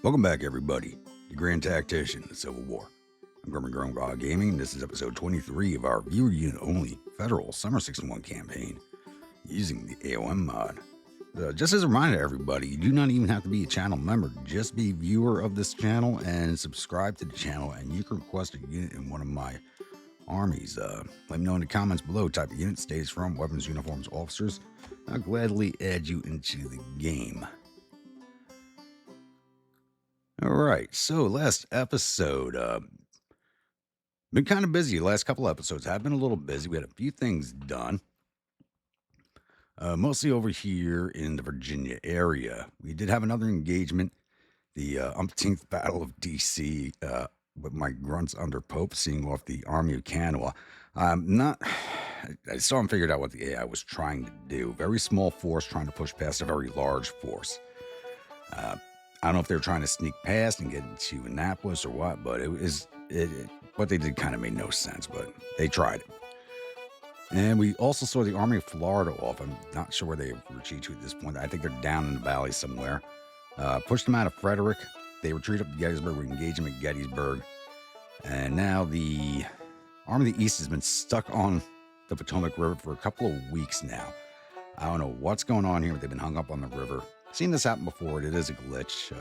Welcome back, everybody, to Grand Tactician, the Civil War. I'm Grummy Grummy Gaming, and this is episode 23 of our viewer unit only Federal Summer 61 campaign using the a.o.m mod. Just as a reminder to everybody, you do not even have to be a channel member, just be a viewer of this channel and subscribe to the channel, and you can request a unit in one of my armies. Let me know in the comments below type of unit, status from, weapons, uniforms, officers. I'll gladly add you into the game. All right, so last episode, been kind of busy. Last couple episodes have been a little busy. We had a few things done, mostly over here in the Virginia area. We did have another engagement, the umpteenth Battle of D.C., with my grunts under Pope, seeing off the Army of Kanawha. I still haven't figured out what the AI was trying to do. Very small force trying to push past a very large force. I don't know if they were trying to sneak past and get into Annapolis or what, but what they did kind of made no sense, but they tried it. And we also saw the Army of Florida off. I'm not sure where they retreat to at this point. I think they're down in the valley somewhere. Pushed them out of Frederick. They retreat up to Gettysburg. We engage them at Gettysburg. And now the Army of the East has been stuck on the Potomac River for a couple of weeks now. I don't know what's going on here, but they've been hung up on the river. Seen this happen before. It is a glitch.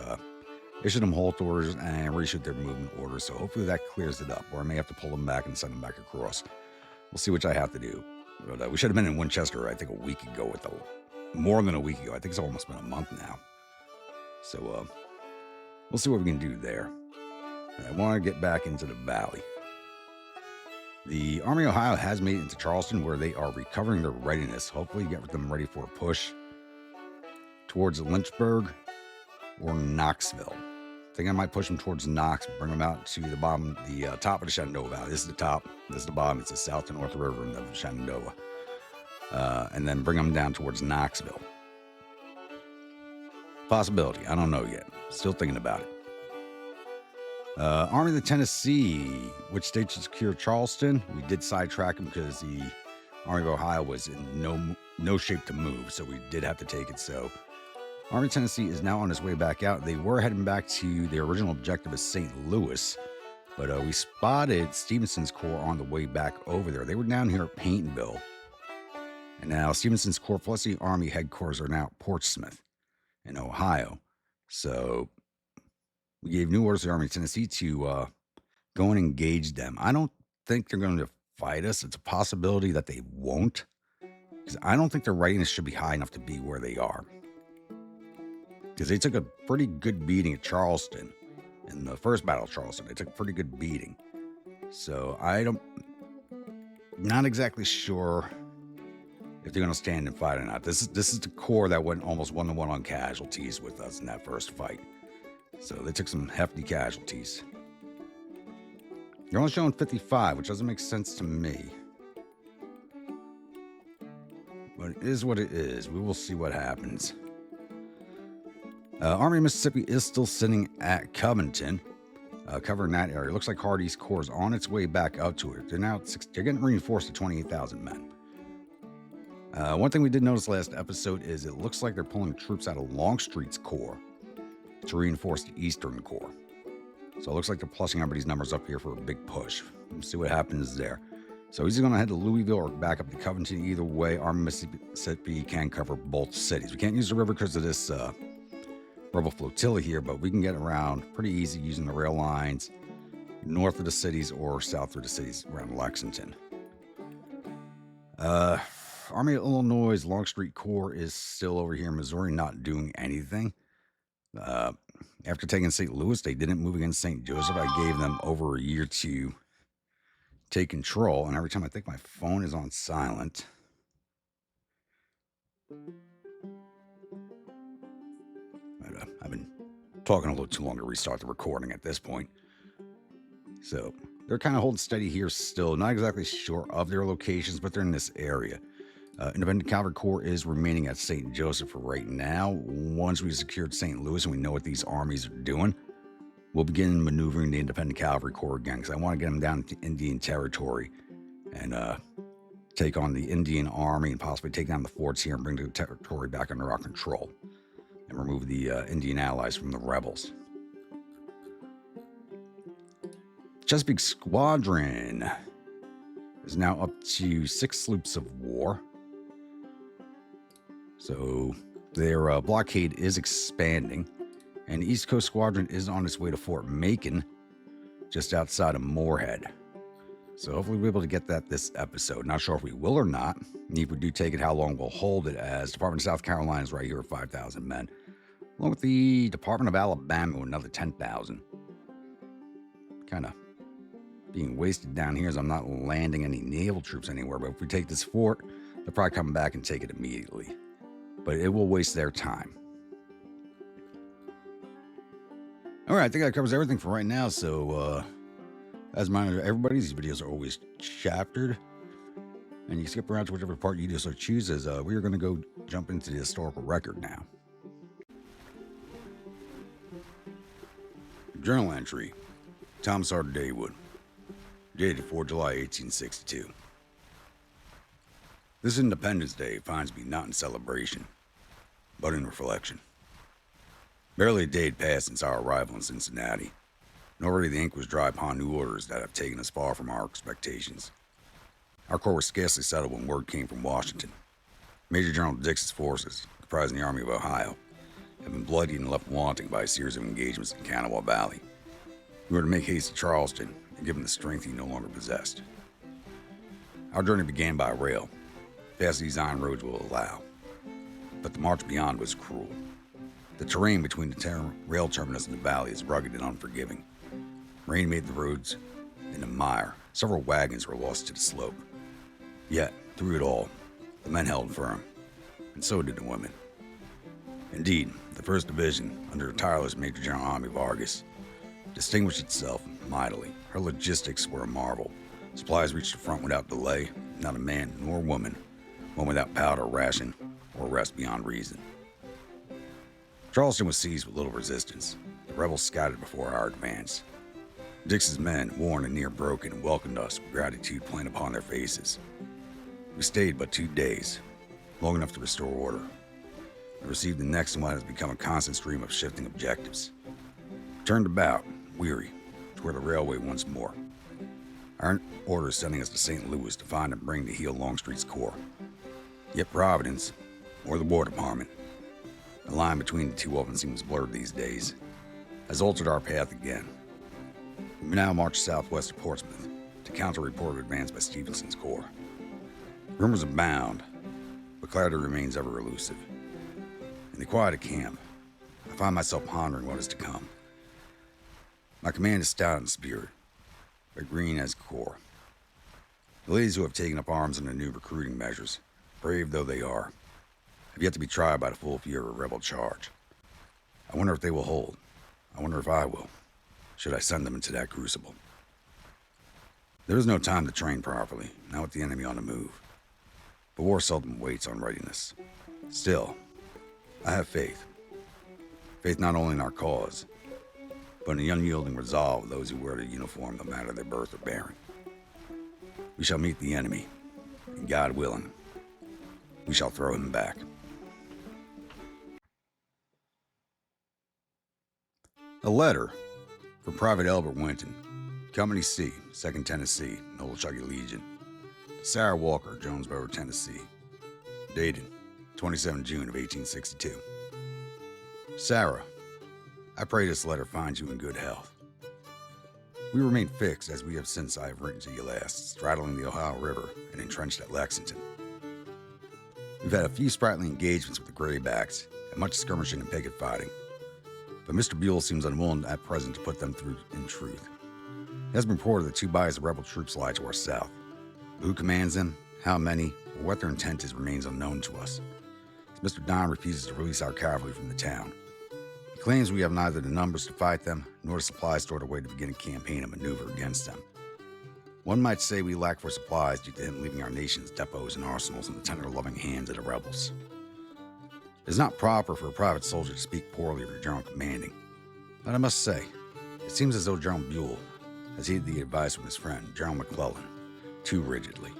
Issued them halt orders and reissued their movement orders, so hopefully that clears it up, or I may have to pull them back and send them back across. We'll see which I have to do. But we should have been in Winchester, I think, a week ago, more than a week ago. I think it's almost been a month now. So we'll see what we can do there. I want to get back into the valley. The Army of Ohio has made it into Charleston, where they are recovering their readiness. Hopefully get them ready for a push towards Lynchburg or Knoxville. I think I might push them towards Knox, bring them out to the bottom, the top of the Shenandoah Valley. This is the top, this is the bottom. It's the south to north river in the Shenandoah. And then bring them down towards Knoxville. Possibility, I don't know yet. Still thinking about it. Army of the Tennessee, which state should secure Charleston? We did sidetrack them because the Army of Ohio was in no shape to move, so we did have to take it. So Army of Tennessee is now on its way back out. They were heading back to their original objective of St. Louis, but we spotted Stevenson's Corps on the way back over there. They were down here at Paintville, and now Stevenson's Corps plus the Army headquarters are now at Portsmouth in Ohio. So we gave new orders to the Army of Tennessee to go and engage them. I don't think they're going to fight us. It's a possibility that they won't, because I don't think their readiness should be high enough to be where they are. Because they took a pretty good beating at Charleston. In the first Battle of Charleston, they took a pretty good beating. So not exactly sure if they're going to stand and fight or not. This is the Corps that went almost 1-to-1 on casualties with us in that first fight. So they took some hefty casualties. They're only showing 55, which doesn't make sense to me. But it is what it is. We will see what happens. Army of Mississippi is still sitting at Covington, covering that area. It looks like Hardee's Corps is on its way back up to it. They're getting reinforced to 28,000 men. One thing we did notice last episode is it looks like they're pulling troops out of Longstreet's Corps to reinforce the Eastern Corps. So it looks like they're plussing everybody's numbers up here for a big push. We'll see what happens there. So he's going to head to Louisville or back up to Covington. Either way, Army of Mississippi can cover both cities. We can't use the river because of this rebel flotilla here, but we can get around pretty easy using the rail lines north of the cities or south of the cities around Lexington. Army of Illinois' Longstreet Corps is still over here in Missouri, not doing anything. After taking St. Louis, they didn't move against St. Joseph. I gave them over a year to take control, and every time I think my phone is on silent. I've been talking a little too long to restart the recording at this point. So they're kind of holding steady here still. Not exactly sure of their locations, but they're in this area. Independent Cavalry Corps is remaining at St. Joseph for right now. Once we've secured St. Louis and we know what these armies are doing, we'll begin maneuvering the Independent Cavalry Corps again, because I want to get them down to Indian territory and take on the Indian Army and possibly take down the forts here and bring the territory back under our control and remove the Indian allies from the rebels. Chesapeake Squadron is now up to 6 sloops of war. So their blockade is expanding. And the East Coast Squadron is on its way to Fort Macon, just outside of Moorhead. So hopefully we'll be able to get that this episode. Not sure if we will or not. And if we do take it, how long we'll hold it, as Department of South Carolina is right here at 5,000 men. Along with the Department of Alabama with another 10,000. Kind of being wasted down here as I'm not landing any naval troops anywhere. But if we take this fort, they'll probably come back and take it immediately. But it will waste their time. All right, I think that covers everything for right now. So, as a reminder to everybody, these videos are always chaptered. And you skip around to whichever part you so choose, as we are going to go jump into the historical record now. Journal entry. Thomas R. Daywood. Dated 4 July 1862. This Independence Day finds me not in celebration, but in reflection. Barely a day had passed since our arrival in Cincinnati, and already the ink was dry upon new orders that have taken us far from our expectations. Our corps was scarcely settled when word came from Washington. Major General Dix's forces, comprising the Army of Ohio, had been bloodied and left wanting by a series of engagements in Kanawha Valley. We were to make haste to Charleston and give him the strength he no longer possessed. Our journey began by rail, fast as these iron roads will allow, but the march beyond was cruel. The terrain between the rail terminus and the valley is rugged and unforgiving. Rain made the roads into mire. Several wagons were lost to the slope. Yet, through it all, the men held firm, and so did the women. Indeed, the 1st Division, under the tireless Major General Army Vargas, distinguished itself mightily. Her logistics were a marvel. Supplies reached the front without delay, not a man nor woman, one without powder, ration, or rest beyond reason. Charleston was seized with little resistance. The rebels scattered before our advance. Dix's men, worn and near broken, welcomed us with gratitude plain upon their faces. We stayed but 2 days, long enough to restore order, and received the next in what has become a constant stream of shifting objectives. We turned about, weary, toward the railway once more. Our orders sending us to St. Louis to find and bring to heel Longstreet's corps. Yet Providence, or the War Department, the line between the two often seems blurred these days, has altered our path again. We now march southwest to Portsmouth to counter a reported advance by Stevenson's corps. Rumors abound, but clarity remains ever elusive. In the quiet of camp, I find myself pondering what is to come. My command is stout in spirit, but green as corps. The ladies who have taken up arms under new recruiting measures, brave though they are, have yet to be tried by the full fury of a rebel charge. I wonder if they will hold. I wonder if I will, should I send them into that crucible. There is no time to train properly, not with the enemy on the move. But war seldom waits on readiness. Still, I have faith. Faith not only in our cause, but in the unyielding resolve of those who wear the uniform no matter their birth or bearing. We shall meet the enemy, and God willing, we shall throw him back. A letter from Private Albert Minton, Company C, 2nd Tennessee, Nollechuggy Legion, to Sarah Walker, Jonesboro, Tennessee, dated 27 June of 1862. Sarah, I pray this letter finds you in good health. We remain fixed, as we have since I have written to you last, straddling the Ohio River and entrenched at Lexington. We've had a few sprightly engagements with the Graybacks and much skirmishing and picket fighting, but Mr. Buell seems unwilling at present to put them through in truth. It has been reported that 2 bodies of rebel troops lie to our south. But who commands them, how many, or what their intent is remains unknown to us, as Mr. Don refuses to release our cavalry from the town. He claims we have neither the numbers to fight them, nor the supplies stored away to begin a campaign of maneuver against them. One might say we lack for supplies due to him leaving our nation's depots and arsenals in the tender-loving hands of the rebels. It is not proper for a private soldier to speak poorly of your general commanding, but I must say, it seems as though General Buell has heeded the advice from his friend, General McClellan, too rigidly.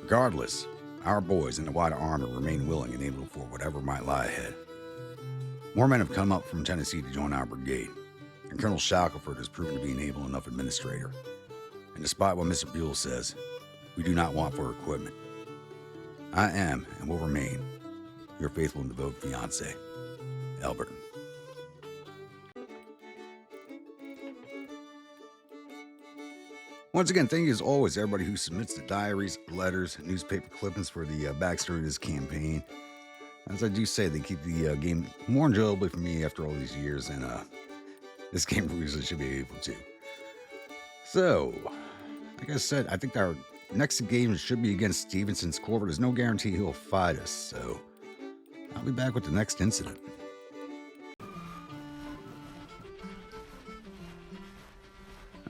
Regardless, our boys in the wider army remain willing and able for whatever might lie ahead. More men have come up from Tennessee to join our brigade, and Colonel Shackelford has proven to be an able enough administrator. And despite what Mr. Buell says, we do not want for equipment. I am, and will remain, your faithful and devoted fiancé, Albert. Once again, thank you as always, everybody who submits the diaries, letters, newspaper clippings for the backstory of this campaign. As I do say, they keep the game more enjoyable for me after all these years, and this game usually should be able to. So, like I said, I think our next game should be against Stevenson's Corps. There's no guarantee he'll fight us, so I'll be back with the next incident.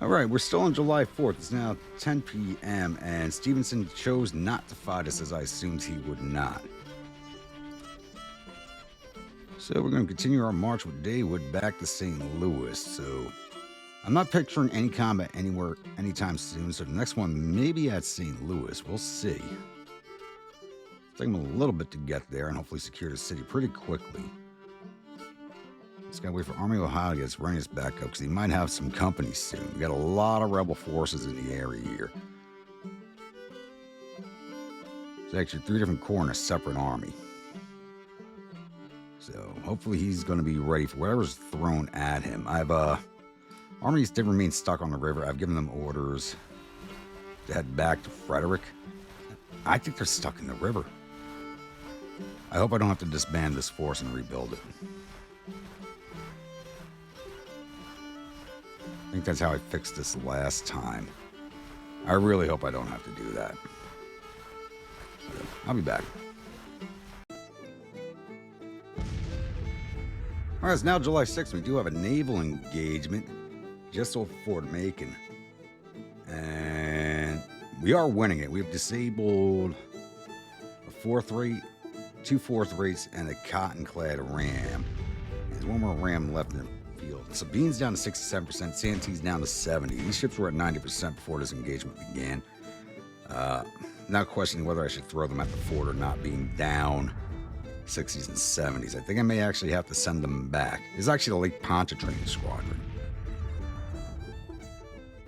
All right, we're still on July 4th. It's now 10 p.m., and Stevenson chose not to fight us, as I assumed he would not. So we're going to continue our march with Daywood back to St. Louis. So I'm not picturing any combat anywhere anytime soon, so the next one may be at St. Louis. We'll see. It'll take him a little bit to get there and hopefully secure the city pretty quickly. Just gotta wait for Army of Ohio to get its readiness back up, because he might have some company soon. We got a lot of rebel forces in the area here. There's actually 3 different corps in a separate army. So hopefully he's going to be ready for whatever's thrown at him. Armies did remain stuck on the river. I've given them orders to head back to Frederick. I think they're stuck in the river. I hope I don't have to disband this force and rebuild it. I think that's how I fixed this last time. I really hope I don't have to do that. So, I'll be back. All right, it's now July 6th. We do have a naval engagement just off Fort Macon. And we are winning it. We have disabled a 4th rate, 2 4th rates, and a cotton-clad ram. There's one more ram left in the field. Sabine's down to 67%, Santee's down to 70%. These ships were at 90% before this engagement began. Now questioning whether I should throw them at the fort or not, being down 60s and 70s. I think I may actually have to send them back. It's actually the Lake Pontchartrain Squadron,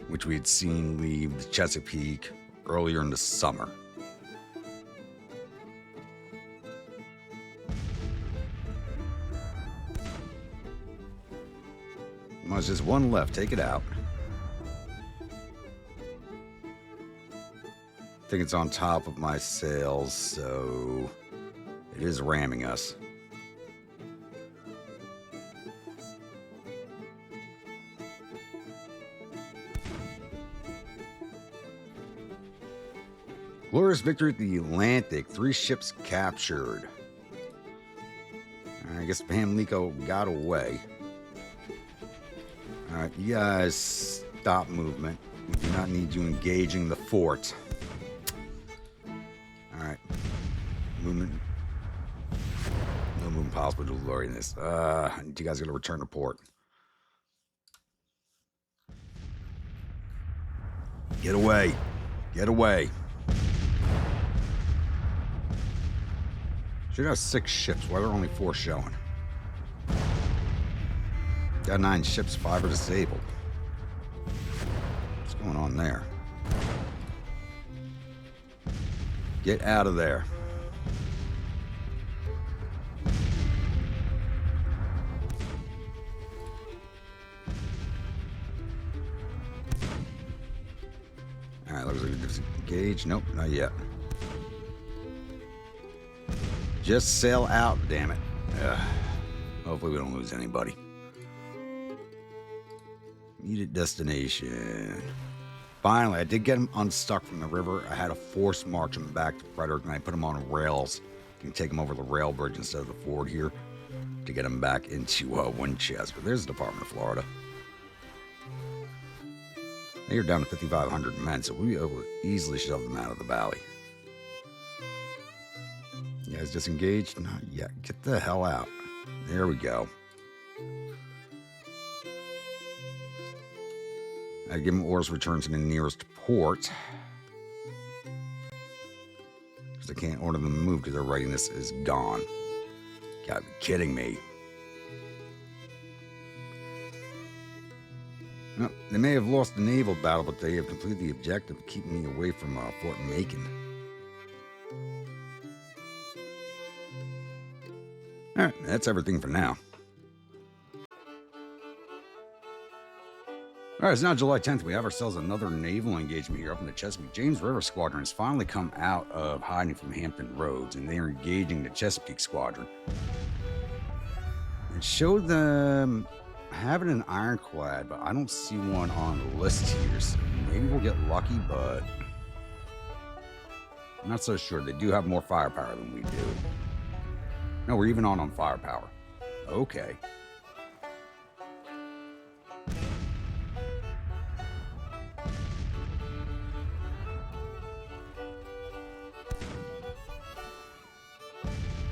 which we had seen leave the Chesapeake earlier in the summer. Well, there's just one left. Take it out. I think it's on top of my sails, so it is ramming us. Glorious victory at the Atlantic. 3 ships captured. I guess Pamlico got away. Alright, you guys stop movement. We do not need you engaging the fort. Alright. Movement. No movement possible to glory in this. You guys gotta return to port. Get away. Get away. Should have 6 ships. Why are there only 4 showing? Got 9 ships, 5 are disabled. What's going on there? Get out of there. Alright, looks like a disengage. Nope, not yet. Just sail out, damn it. Hopefully we don't lose anybody. Needed destination. Finally, I did get him unstuck from the river. I had to force march him back to Frederick, and I put him on rails. You can take him over the rail bridge instead of the ford here to get him back into Winchester. There's the Department of Florida. They're down to 5,500 men, so we'll be able to easily shove them out of the valley. You guys disengaged? Not yet. Get the hell out. There we go. I give them orders to return to the nearest port. Because I can't order them to move because their readiness is gone. Gotta be kidding me. Well, they may have lost the naval battle, but they have completed the objective of keeping me away from Fort Macon. All right, that's everything for now. All right, it's now July 10th. We have ourselves another naval engagement here up in the Chesapeake. James River Squadron has finally come out of hiding from Hampton Roads, and they are engaging the Chesapeake Squadron. It showed them having an ironclad, but I don't see one on the list here, so maybe we'll get lucky, but I'm not so sure. They do have more firepower than we do. No, we're even on firepower. Okay.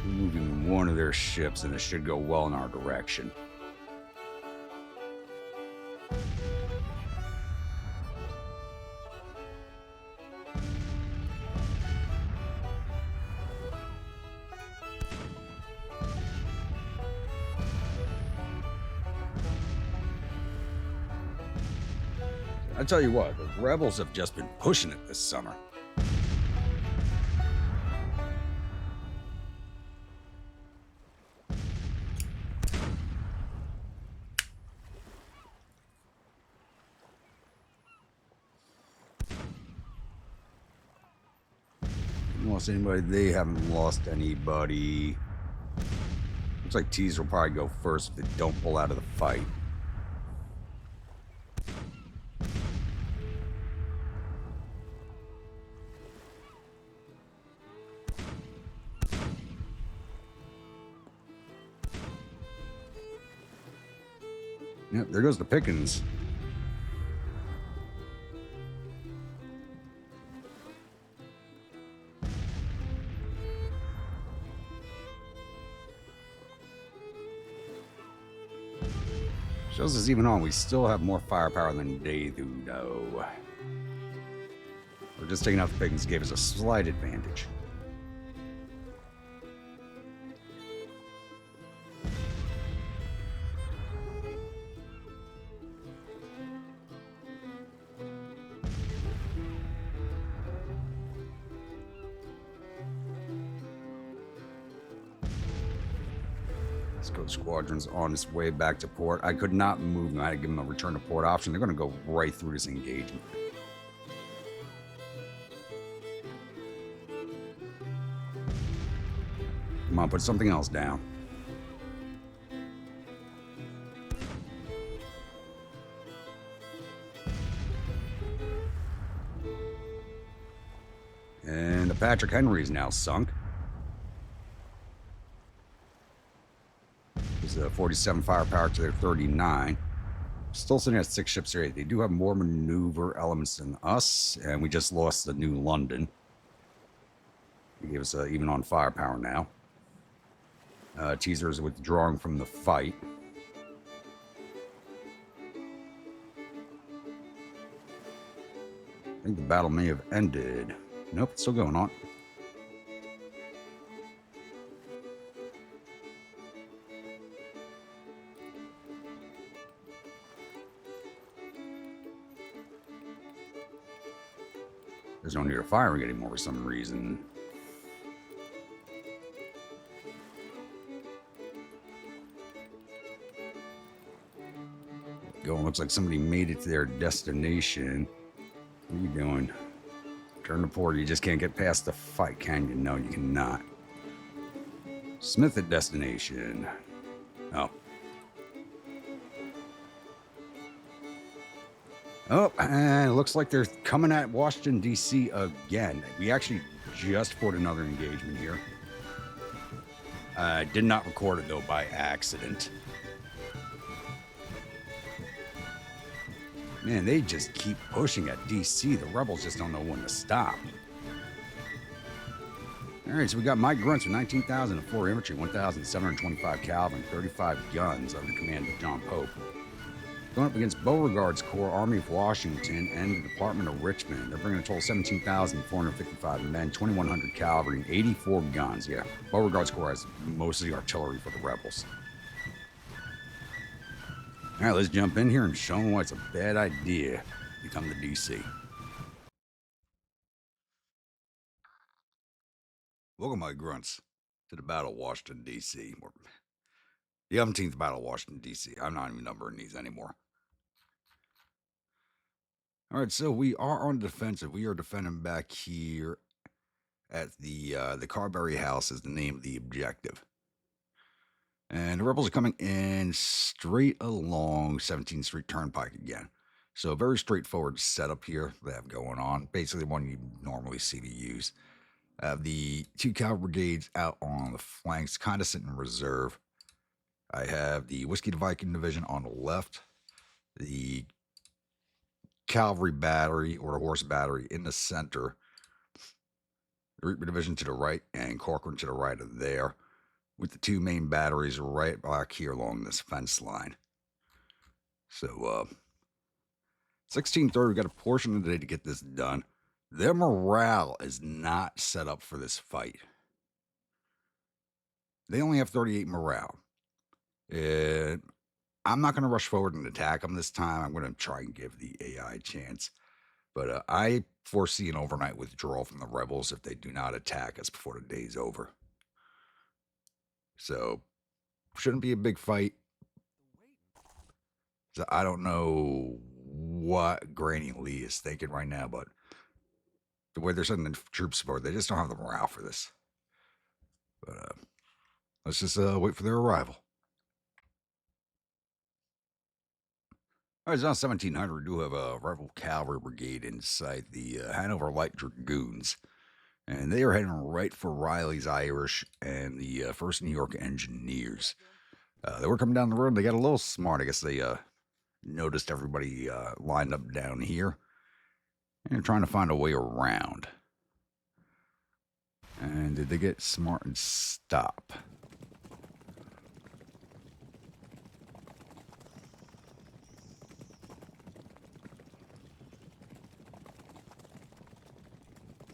Moving one of their ships, and it should go well in our direction. I tell you what, the rebels have just been pushing it this summer. Lost anybody? They haven't lost anybody. Looks like Tees will probably go first if they don't pull out of the fight. Yep, there goes the Pickens. Shows us even on, we still have more firepower than Daywood, though. We're just taking out the Pickens, gave us a slight advantage. Squadron's on its way back to port. I could not move them. I had to give them a return to port option. They're going to go right through this engagement. Come on, put something else down. And the Patrick Henry is now sunk. 47 firepower to their 39. Still sitting at 6 ships or 8. They do have more maneuver elements than us, and we just lost the New London. They gave us even on firepower now. Teaser is withdrawing from the fight. I think the battle may have ended. Nope, it's still going on. There's no need of firing anymore for some reason. Going, looks like somebody made it to their destination. What are you doing? Turn to port. You just can't get past the fight, can you? No, you cannot. Smith at destination. Oh. Oh, and it looks like they're coming at Washington, D.C. again. We actually just fought another engagement here. Did not record it, though, by accident. Man, they just keep pushing at D.C. The rebels just don't know when to stop. All right, so we got Mike Grunts with 19,004 infantry, 1,725 cavalry, 35 guns under the command of John Pope. Going up against Beauregard's Corps, Army of Washington, and the Department of Richmond. They're bringing a total of 17,455 men, 2,100 cavalry, and 84 guns. Yeah, Beauregard's Corps has mostly artillery for the rebels. All right, let's jump in here and show them why it's a bad idea to come to DC. Welcome, my grunts, to the Battle of Washington, D.C. The 17th Battle of Washington, D.C. I'm not even numbering these anymore. All right, so we are on the defensive. We are defending back here at the Carberry House is the name of the objective. And the rebels are coming in straight along 17th Street Turnpike again. So very straightforward setup here they have going on. Basically one you normally see to use. Have the two cavalry brigades out on the flanks, kind of sitting in reserve. I have the Whiskey to Viking division on the left, the cavalry battery or the horse battery in the center, the Reaper division to the right, and Corcoran to the right of there, with the two main batteries right back here along this fence line. So, 1630, we got a portion of the day to get this done. Their morale is not set up for this fight. They only have 38 morale. I'm not going to rush forward and attack them this time. I'm going to try and give the AI a chance. But I foresee an overnight withdrawal from the rebels if they do not attack us before the day's over. So, shouldn't be a big fight. So I don't know what Granny Lee is thinking right now, but the way they're sending the troops forward, they just don't have the morale for this. But let's just wait for their arrival. All right, it's now 1700. We do have a rebel cavalry brigade in sight, the Hanover Light Dragoons. And they are heading right for Riley's Irish and the 1st New York Engineers. They were coming down the road and they got a little smart. I guess they noticed everybody lined up down here. And they're trying to find a way around. And did they get smart and stop?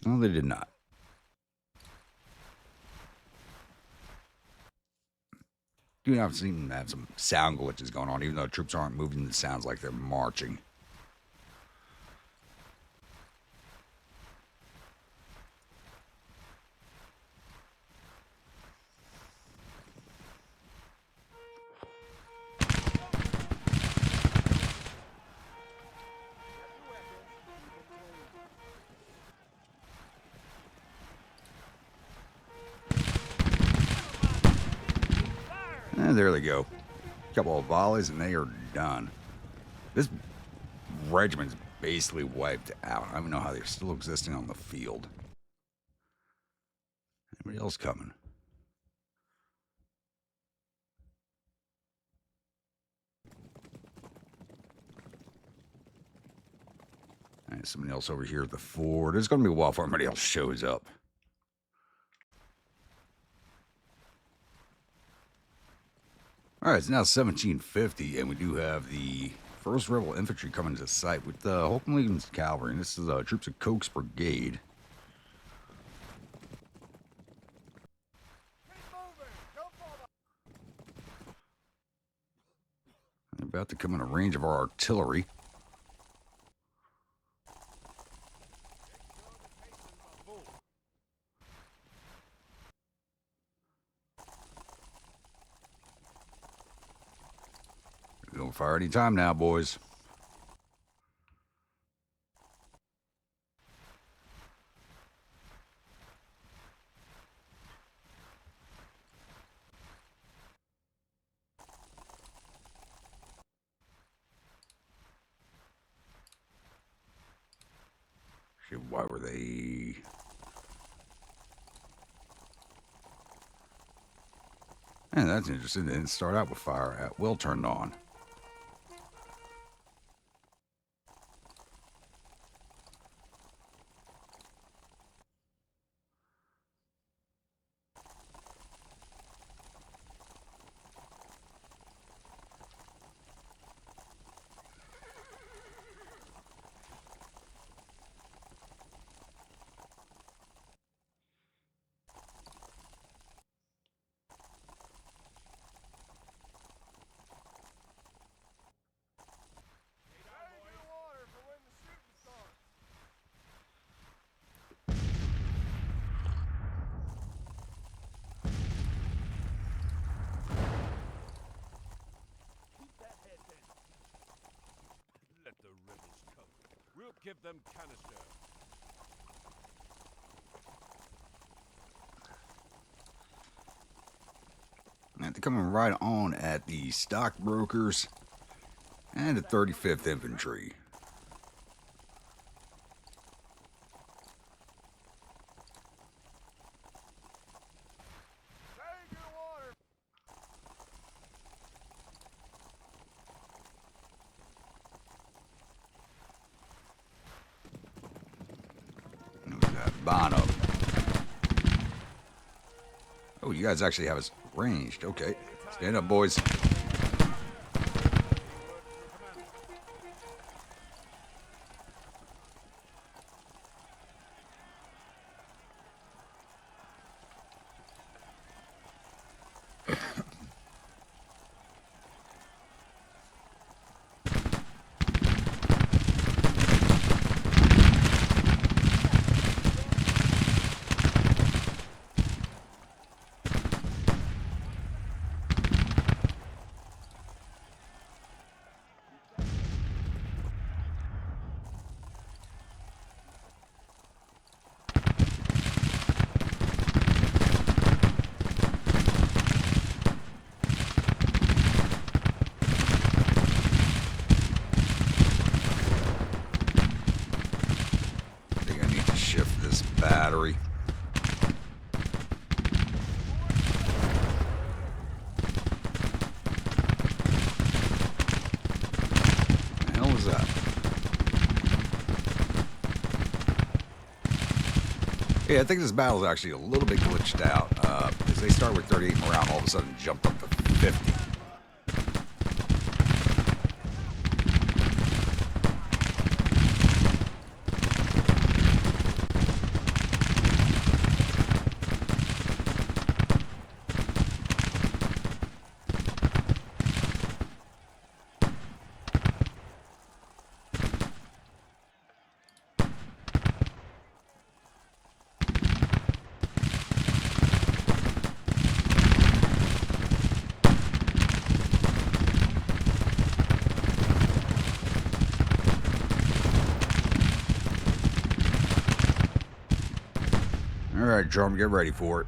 No, they did not. Do not seem to have some sound glitches going on, even though troops aren't moving. It sounds like they're marching. And there they go. Couple of volleys and they are done. This regiment's basically wiped out. I don't even know how they're still existing on the field. Anybody else coming? And somebody else over here at the ford. It's going to be a while before anybody else shows up. All right, it's now 1750, and we do have the 1st Rebel Infantry coming to sight with Holcomb Legion's Cavalry, and this is troops of Koch's Brigade. They're about to come in a range of our artillery. We're going to fire any time now, boys. Shit, why were they... Man, that's interesting. They didn't start out with fire at will turned on. Give them canister. And they're coming right on at the stockbrokers and the 35th Infantry. Who's that? Bono. Oh, you guys actually have us ranged. Okay. Stand up, boys. Battery. What the hell was that? Yeah, I think this battle is actually a little bit glitched out because they start with 38 morale and all of a sudden jumped up to 50. Alright, Drum, get ready for it.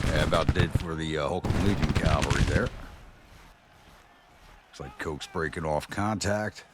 Yeah, about did for the Holcomb Legion cavalry there. Looks like Coke's breaking off contact.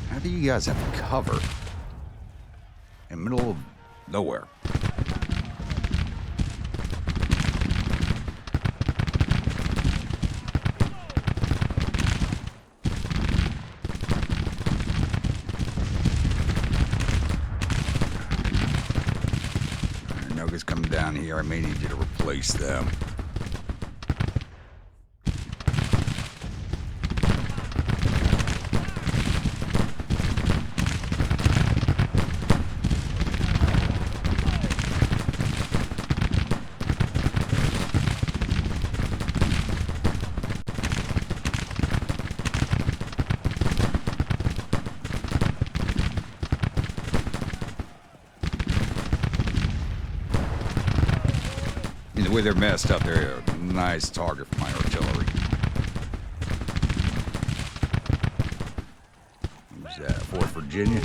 How do you guys have cover in the middle of nowhere? Nuggets coming down here. I may need you to replace them. The way they're messed up, they're a nice target for my artillery. Who's that? 4th Virginia.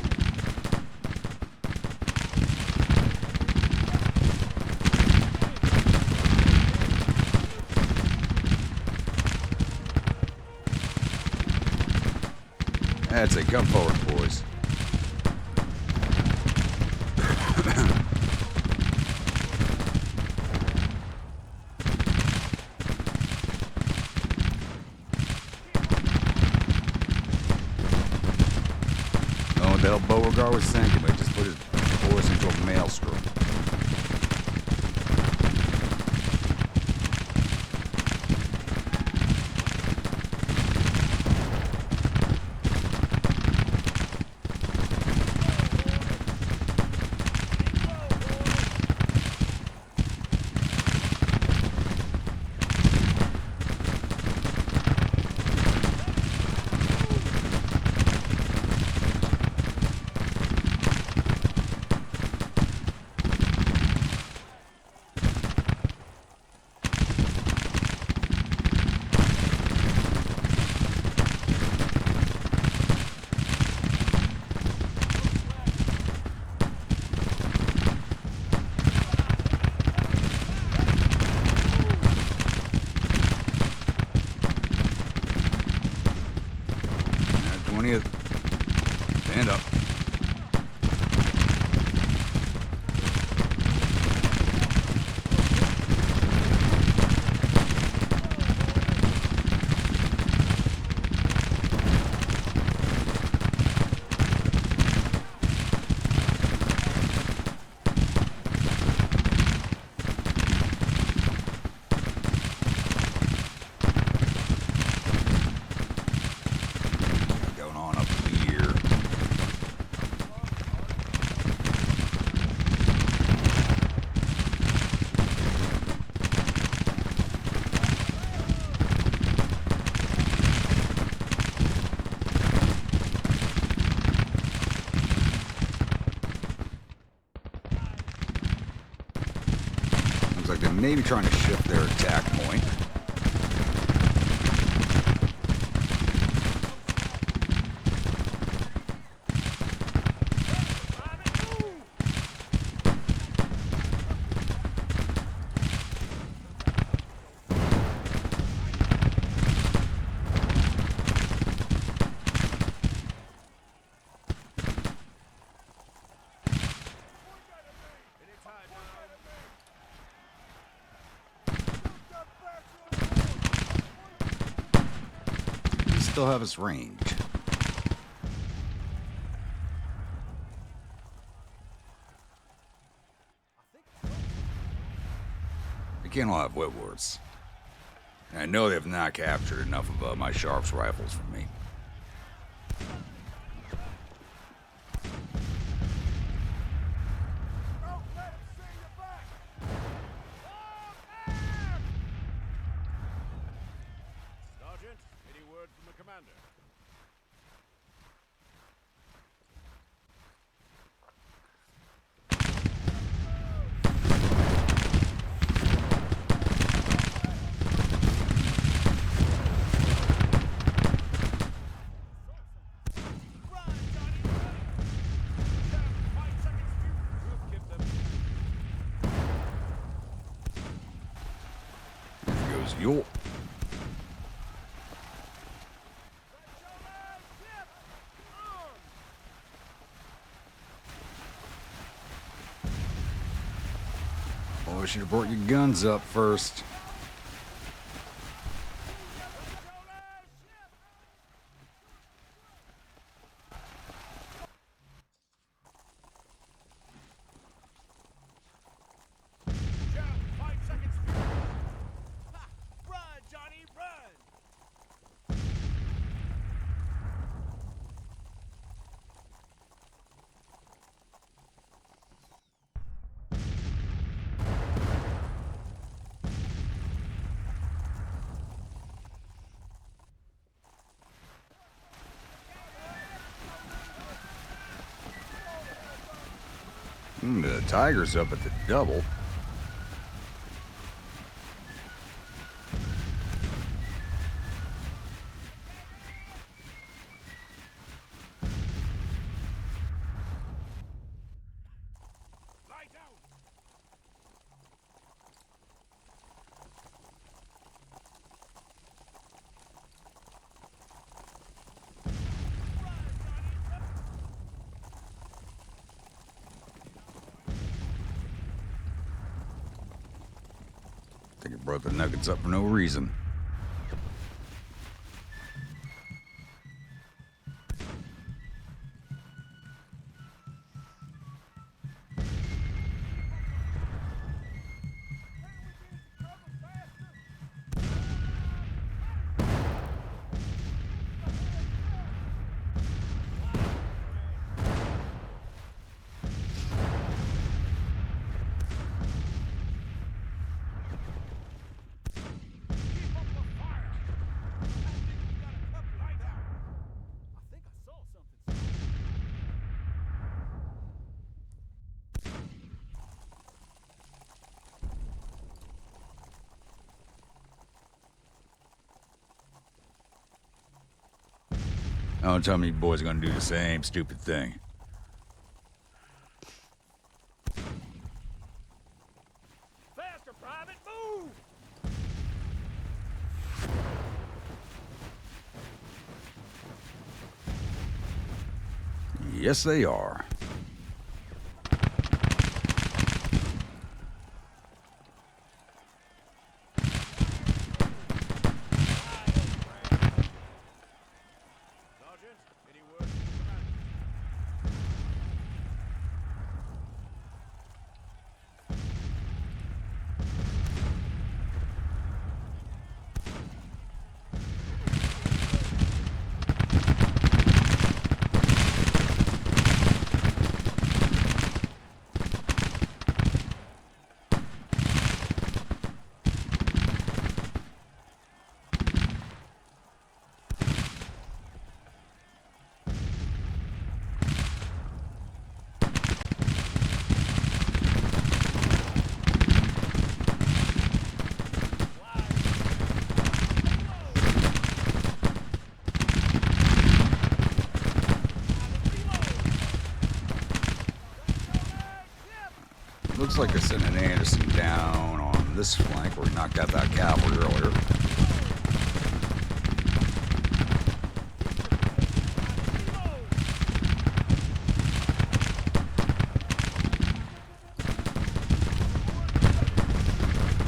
That's it. Come forward, boys. was thinking, but he just put his horse into a maelstrom. Stand up. Going on up here. Looks like they may be trying to shift their attack point. Still have his range. They can't all have Whitworths. And I know they have not captured enough of my Sharps rifles from me. Sergeant, any word from the commander? There goes York. Oh, I should have brought your guns up first. Jump, 5 seconds. Ha! Run, Johnny, run! The Tiger's up at the double. Lie down! I think it brought the Nuggets up for no reason. Don't tell me you boys are gonna do the same stupid thing. Faster, Private, move! Yes, they are. Sergeant, any word from the commander? Looks like I sent an Anderson down on this flank where we knocked out that cavalry earlier.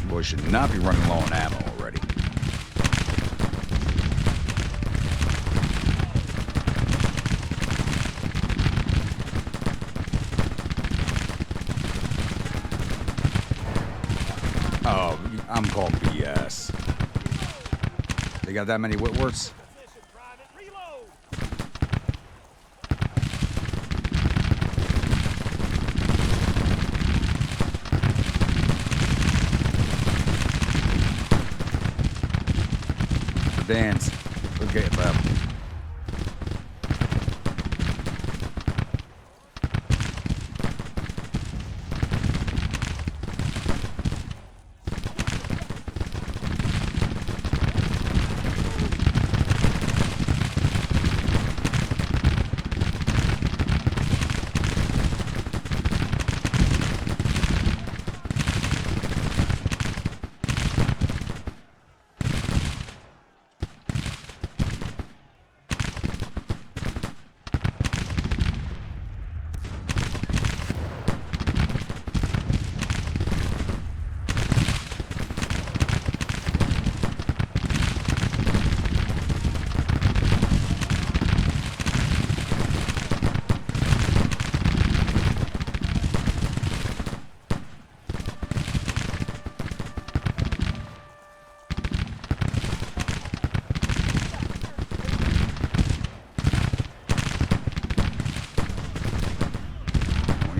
Boy, should not be running low on ammo already. Oh, I'm called BS. They got that many Whitworths? Position, Private, reload! Vans. Okay, left.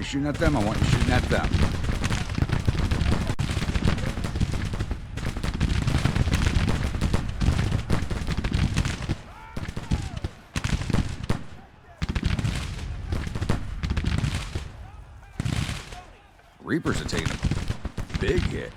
Shooting at them, I want you shooting at them. Reapers are taking a big hit.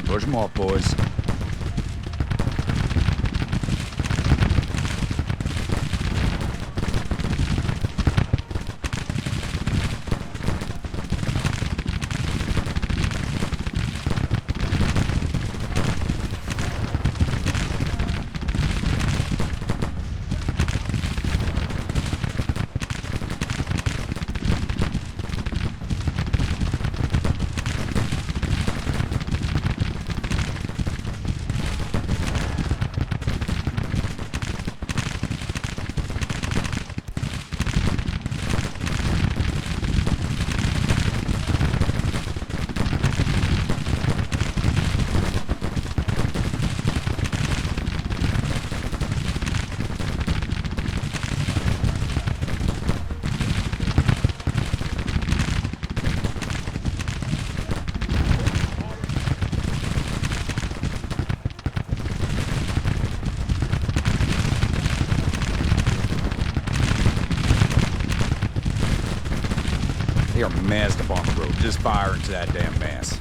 Push them off, boys. They are massed up on the road. Just fire into that damn mass.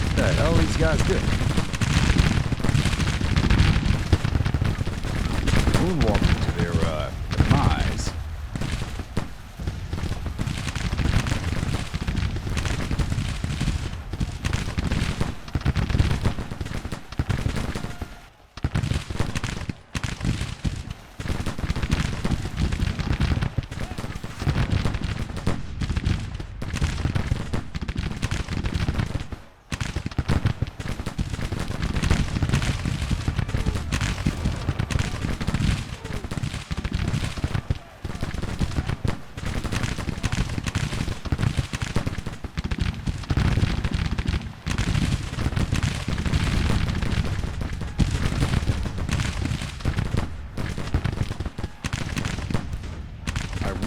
What the hell these guys do? Moonwalking to their demise.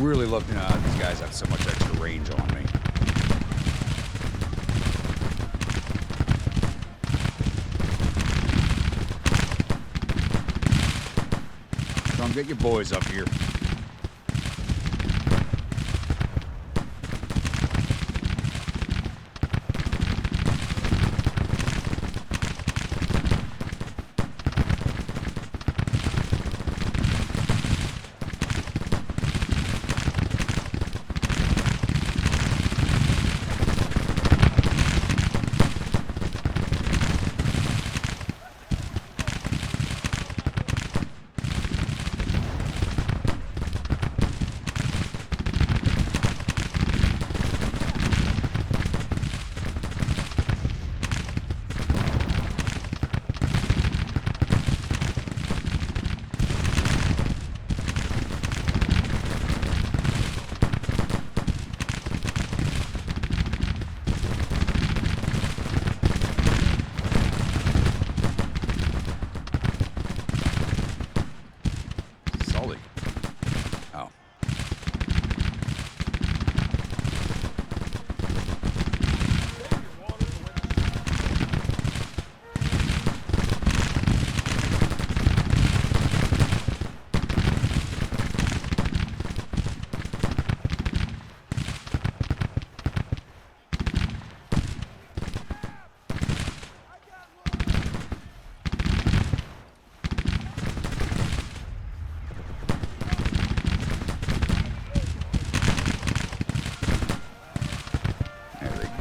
Really love to know how these guys have so much extra range on me. Come get your boys up here.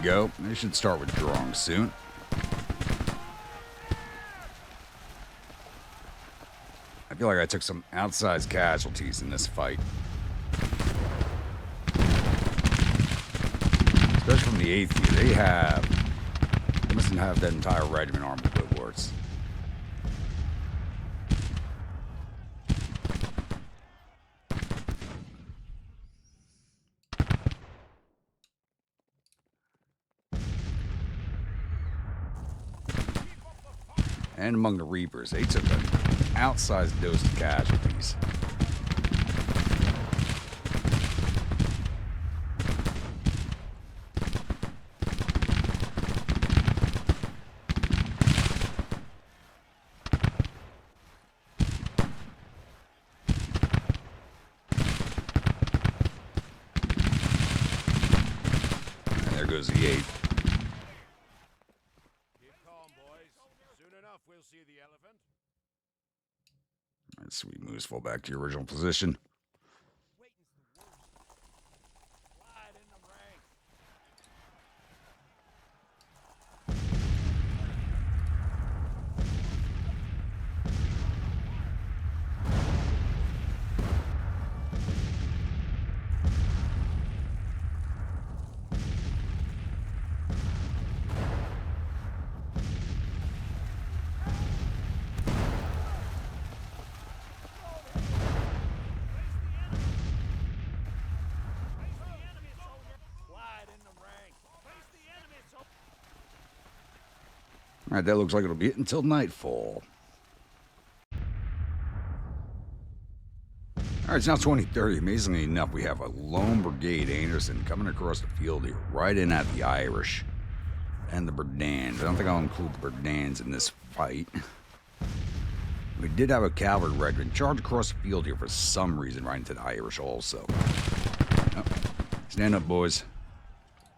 Go. They should start withdrawing soon. I feel like I took some outsized casualties in this fight. Especially from the 8th year. They mustn't have that entire regiment armed with Woodwards. And among the Reapers, they took an outsized dose of casualties. And there goes the 8th. We'll see the elephant. All right, sweet moose, fall back to your original position. Waiting's the worst. Slide in the rank. All right, that looks like it'll be it until nightfall. All right, it's now 20:30. Amazingly enough, we have a lone brigade Anderson coming across the field here, right in at the Irish and the Burdans. I don't think I'll include the Burdans in this fight. We did have a cavalry regiment charge across the field here for some reason, right into the Irish also. Oh, stand up, boys.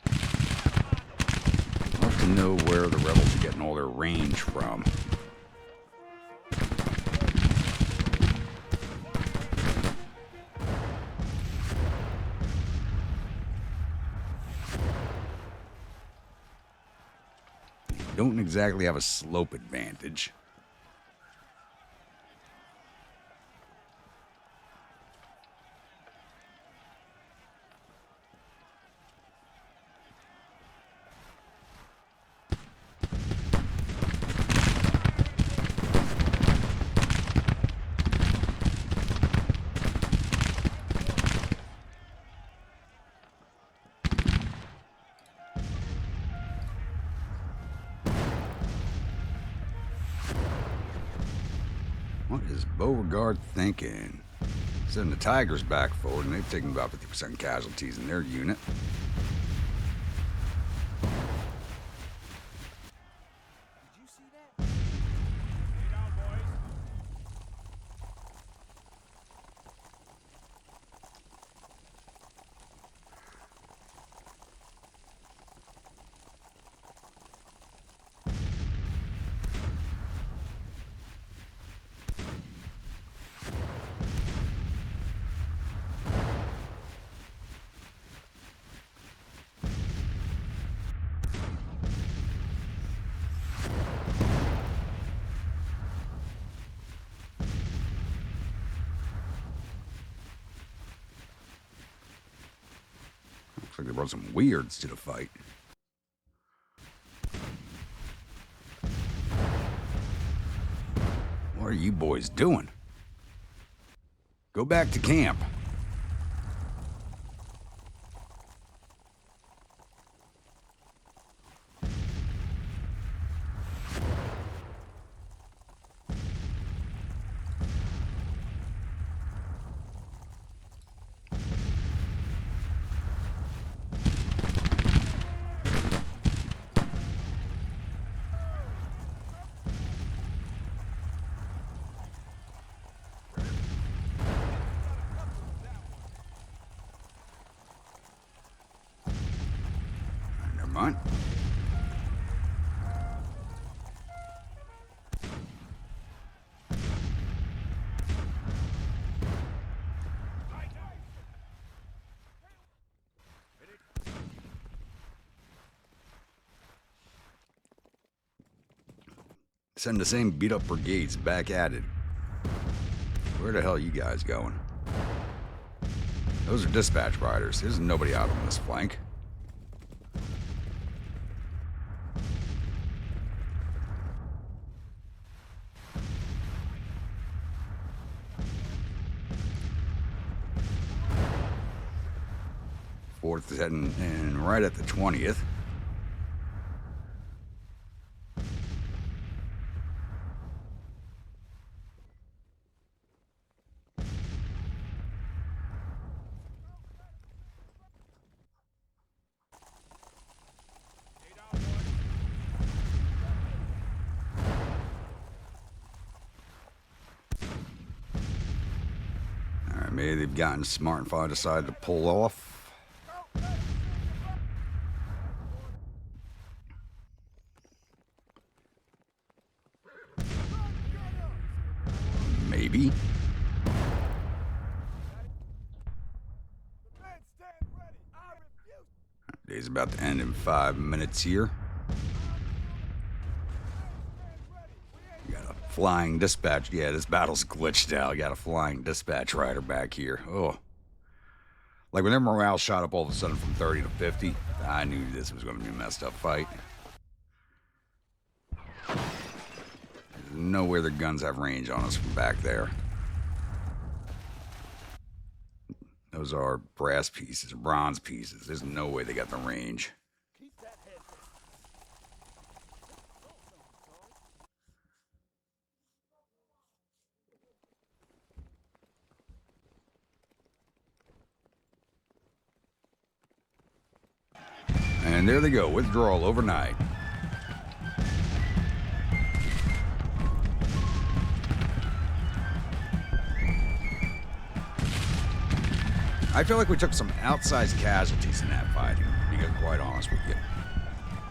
I'd love to know where the rebels are getting all their range from. Don't exactly have a slope advantage. What is Beauregard thinking? Sending the Tigers back forward, and they've taken about 50% casualties in their unit. Did you see that? Stay down, boys. Looks like they brought some weirds to the fight. What are you boys doing? Go back to camp. Never mind. Send the same beat up brigades back at it. Where the hell are you guys going? Those are dispatch riders. There's nobody out on this flank. Fourth is heading in right at the 20th. Stay down, boys. Alright, maybe they've gotten smart and finally decided to pull off. Maybe. The men stand ready. I refuse. Day's about to end in 5 minutes here. We got a flying dispatch. Yeah, this battle's glitched out. Got a flying dispatch rider back here. Oh. Like when their morale shot up all of a sudden from 30 to 50, I knew this was going to be a messed up fight. There's no way their guns have range on us from back there. Those are brass pieces, bronze pieces. There's no way they got the range. Keep that head down. And there they go, withdrawal overnight. I feel like we took some outsized casualties in that fighting, to be quite honest with you,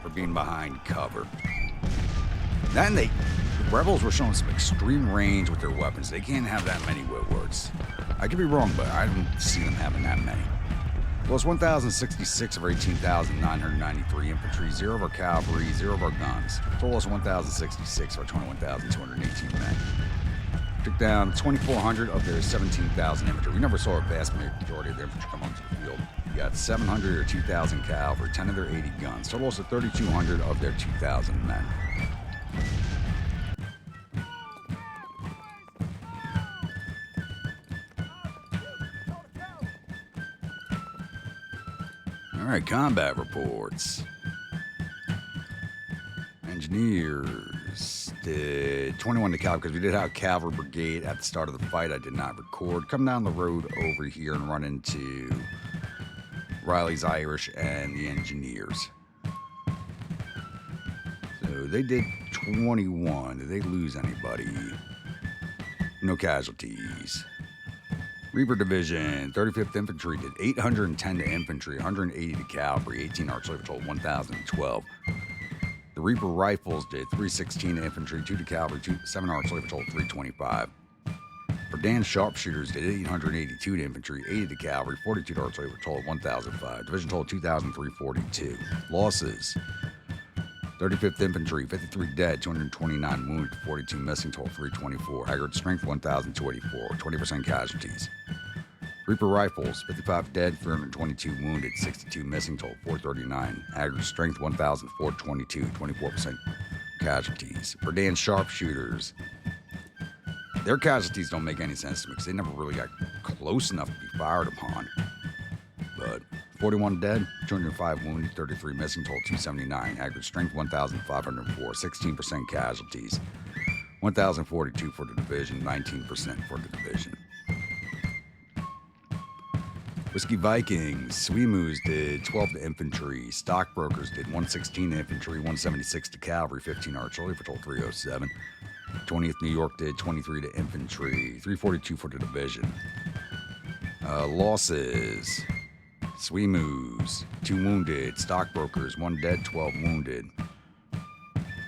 for being behind cover. Then the rebels were showing some extreme range with their weapons. They can't have that many Whitworths. I could be wrong, but I don't see them having that many. Lost 1,066 of our 18,993 infantry, 0 of our cavalry, 0 of our guns. Total loss 1,066 of our 21,218 men. Took down 2,400 of their 17,000 infantry. We never saw a vast majority of their infantry come onto the field. We got 700 or 2,000 cavalry, 10 of their 80 guns. Total loss of 3,200 of their 2,000 men. All right, combat reports. Engineers did 21 to cavalry because we did have a cavalry brigade at the start of the fight. I did not record. Come down the road over here and run into Riley's Irish and the engineers. So they did 21. Did they lose anybody? No casualties. Reaper Division, 35th Infantry did 810 to infantry, 180 to cavalry, 18 artillery patrol, 1,012. The Reaper Rifles did 316 to infantry, 2 to cavalry, 7 artillery patrol, 325. Verdansk Sharpshooters did 882 to infantry, 80 to cavalry, 42 to artillery patrol, 1,005. Division total 2,342. Losses: 35th Infantry, 53 dead, 229 wounded, 42 missing, total 324. Aggregate strength 1,284, 20% casualties. Reaper Rifles, 55 dead, 322 wounded, 62 missing, total 439. Aggregate strength 1,422, 24% casualties. Verdansk Sharpshooters, their casualties don't make any sense to me because they never really got close enough to be fired upon. But 41 dead, 205 wounded, 33 missing, total 279. Aggregate strength 1,504, 16% casualties. 1,042 for the division, 19% for the division. Whiskey Vikings, Swimus did 12 to infantry. Stockbrokers did 116 to infantry, 176 to cavalry, 15 artillery patrol, 307. 20th New York did 23 to infantry, 342 for the division. Losses: Swimus, 2 wounded. Stockbrokers, 1 dead, 12 wounded.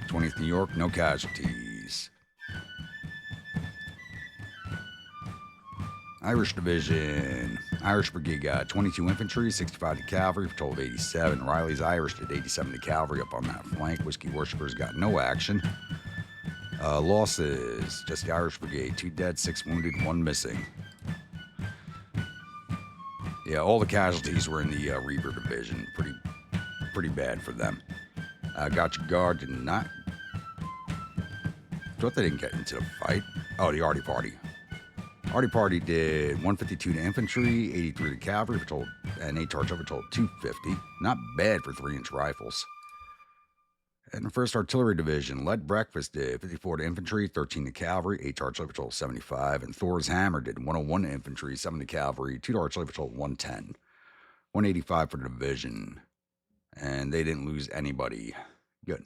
20th New York, no casualties. Irish Division, Irish Brigade got 22 infantry, 65 to cavalry, for a total of 87. Riley's Irish did 87 to cavalry up on that flank. Whiskey Worshippers got no action. Losses: just the Irish Brigade, 2 dead, 6 wounded, 1 missing. Yeah, all the casualties were in the Reaper Division. Pretty bad for them. Gotcha Guard did not. Thought they didn't get into the fight. Oh, the Artie Party. Artie Party did 152 to infantry, 83 to cavalry, patrol, and 8 artillery patrol, 250. Not bad for 3-inch rifles. And the 1st Artillery Division, Lead Breakfast did 54 to infantry, 13 to cavalry, 8 artillery patrol, 75. And Thor's Hammer did 101 to infantry, 7 to cavalry, 2 to artillery patrol, 110. 185 for the division. And they didn't lose anybody. Good.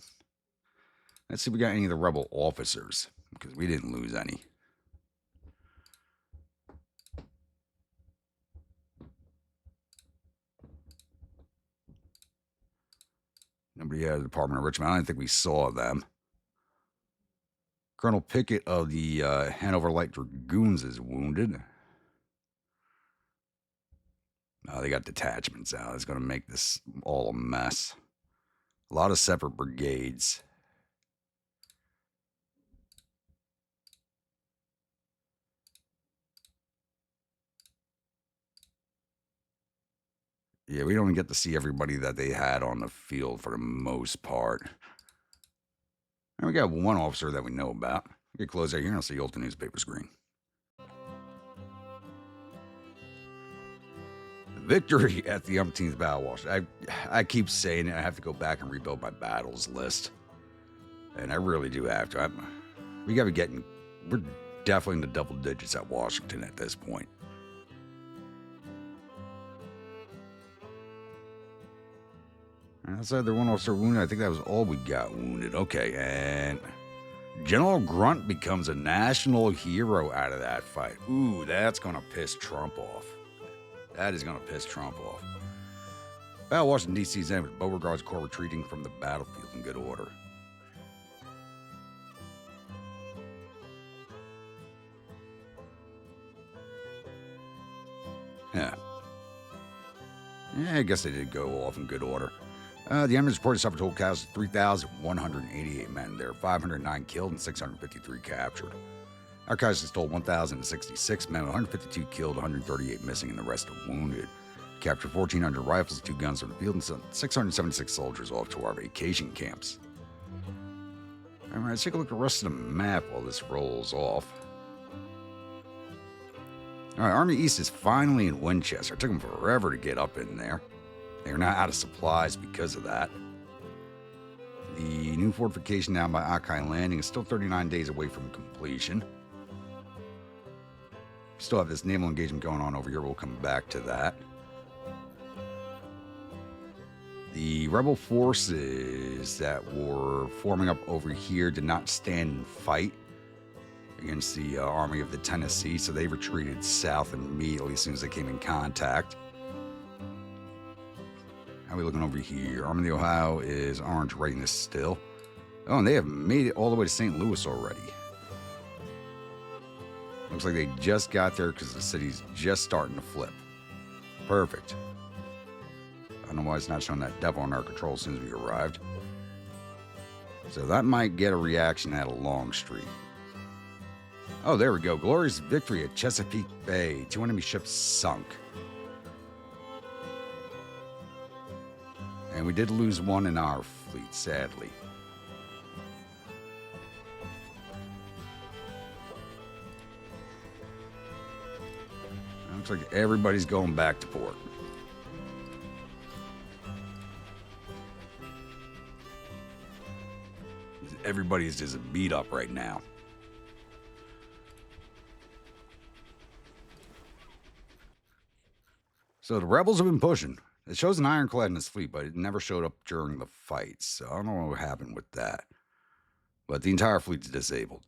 Let's see if we got any of the rebel officers, because we didn't lose any. Nobody at the Department of Richmond. I don't think we saw them. Colonel Pickett of the Hanover Light Dragoons is wounded. They got detachments out. It's going to make this all a mess. A lot of separate brigades. Yeah, we don't get to see everybody that they had on the field for the most part. And we got one officer that we know about. Get close out here and I'll see you the newspaper screen. Victory at the umpteenth battle wash. I keep saying it. I have to go back and rebuild my battles list. And I really do have to. We got to be getting... We're definitely in the double digits at Washington at this point. Outside there, one officer wounded. I think that was all we got wounded. Okay, and General Grunt becomes a national hero out of that fight. Ooh, that's gonna piss Trump off. That is gonna piss Trump off. Battle of Washington, D.C.'s ended with Beauregard's corps retreating from the battlefield in good order. Yeah. Yeah, I guess they did go off in good order. The enemy's reported suffered total casualties 3,188 men. There were 509 killed and 653 captured. Our casualties totaled 1,066 men, 152 killed, 138 missing, and the rest are wounded. Captured 1,400 rifles, 2 guns from the field, and sent 676 soldiers off to our vacation camps. All right, let's take a look at the rest of the map while this rolls off. All right, Army East is finally in Winchester. It took them forever to get up in there. They're now out of supplies because of that. The new fortification down by Akai Landing is still 39 days away from completion. Still have this naval engagement going on over here. We'll come back to that. The rebel forces that were forming up over here did not stand and fight against the Army of the Tennessee, so they retreated south immediately as soon as they came in contact. How are we looking over here? Army of the Ohio is orange readiness still. Oh, and they have made it all the way to St. Louis already. Looks like they just got there because the city's just starting to flip. Perfect. I don't know why it's not showing that devil on our control as soon as we arrived. So that might get a reaction out of Longstreet. Oh, there we go. Glorious victory at Chesapeake Bay. 2 enemy ships sunk. And we did lose one in our fleet, sadly. Looks like everybody's going back to port. Everybody's just beat up right now. So the rebels have been pushing. It shows an ironclad in his fleet, but it never showed up during the fights. So I don't know what happened with that. But the entire fleet's disabled.